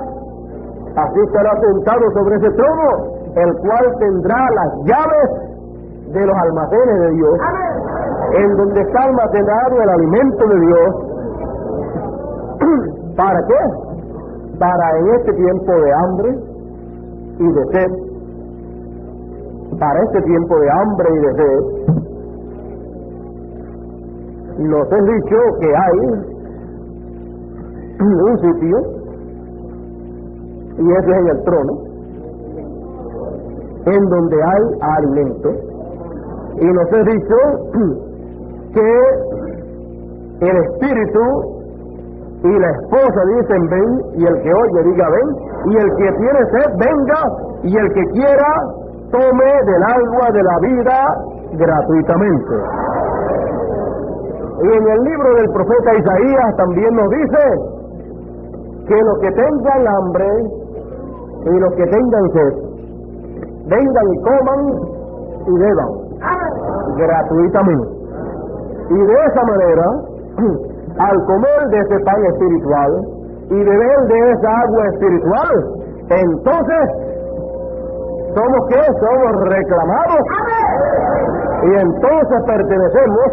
Así estará sentado sobre ese trono, el cual tendrá las llaves de los almacenes de Dios, en donde está almacenado el alimento de Dios. ¿Para qué? Para en este tiempo de hambre y de sed, para este tiempo de hambre y de sed, nos he dicho que hay un sitio, y ese es en el trono, en donde hay alimento, y nos he dicho que el Espíritu y la esposa dicen: ven, y el que oye diga: ven, y el que tiene sed venga, y el que quiera tome del agua de la vida gratuitamente. Y en el libro del profeta Isaías también nos dice que los que tengan hambre y los que tengan sed vengan y coman y beban gratuitamente. Y de esa manera, al comer de ese pan espiritual y beber de esa agua espiritual, entonces ¿somos qué? Somos reclamados, y entonces pertenecemos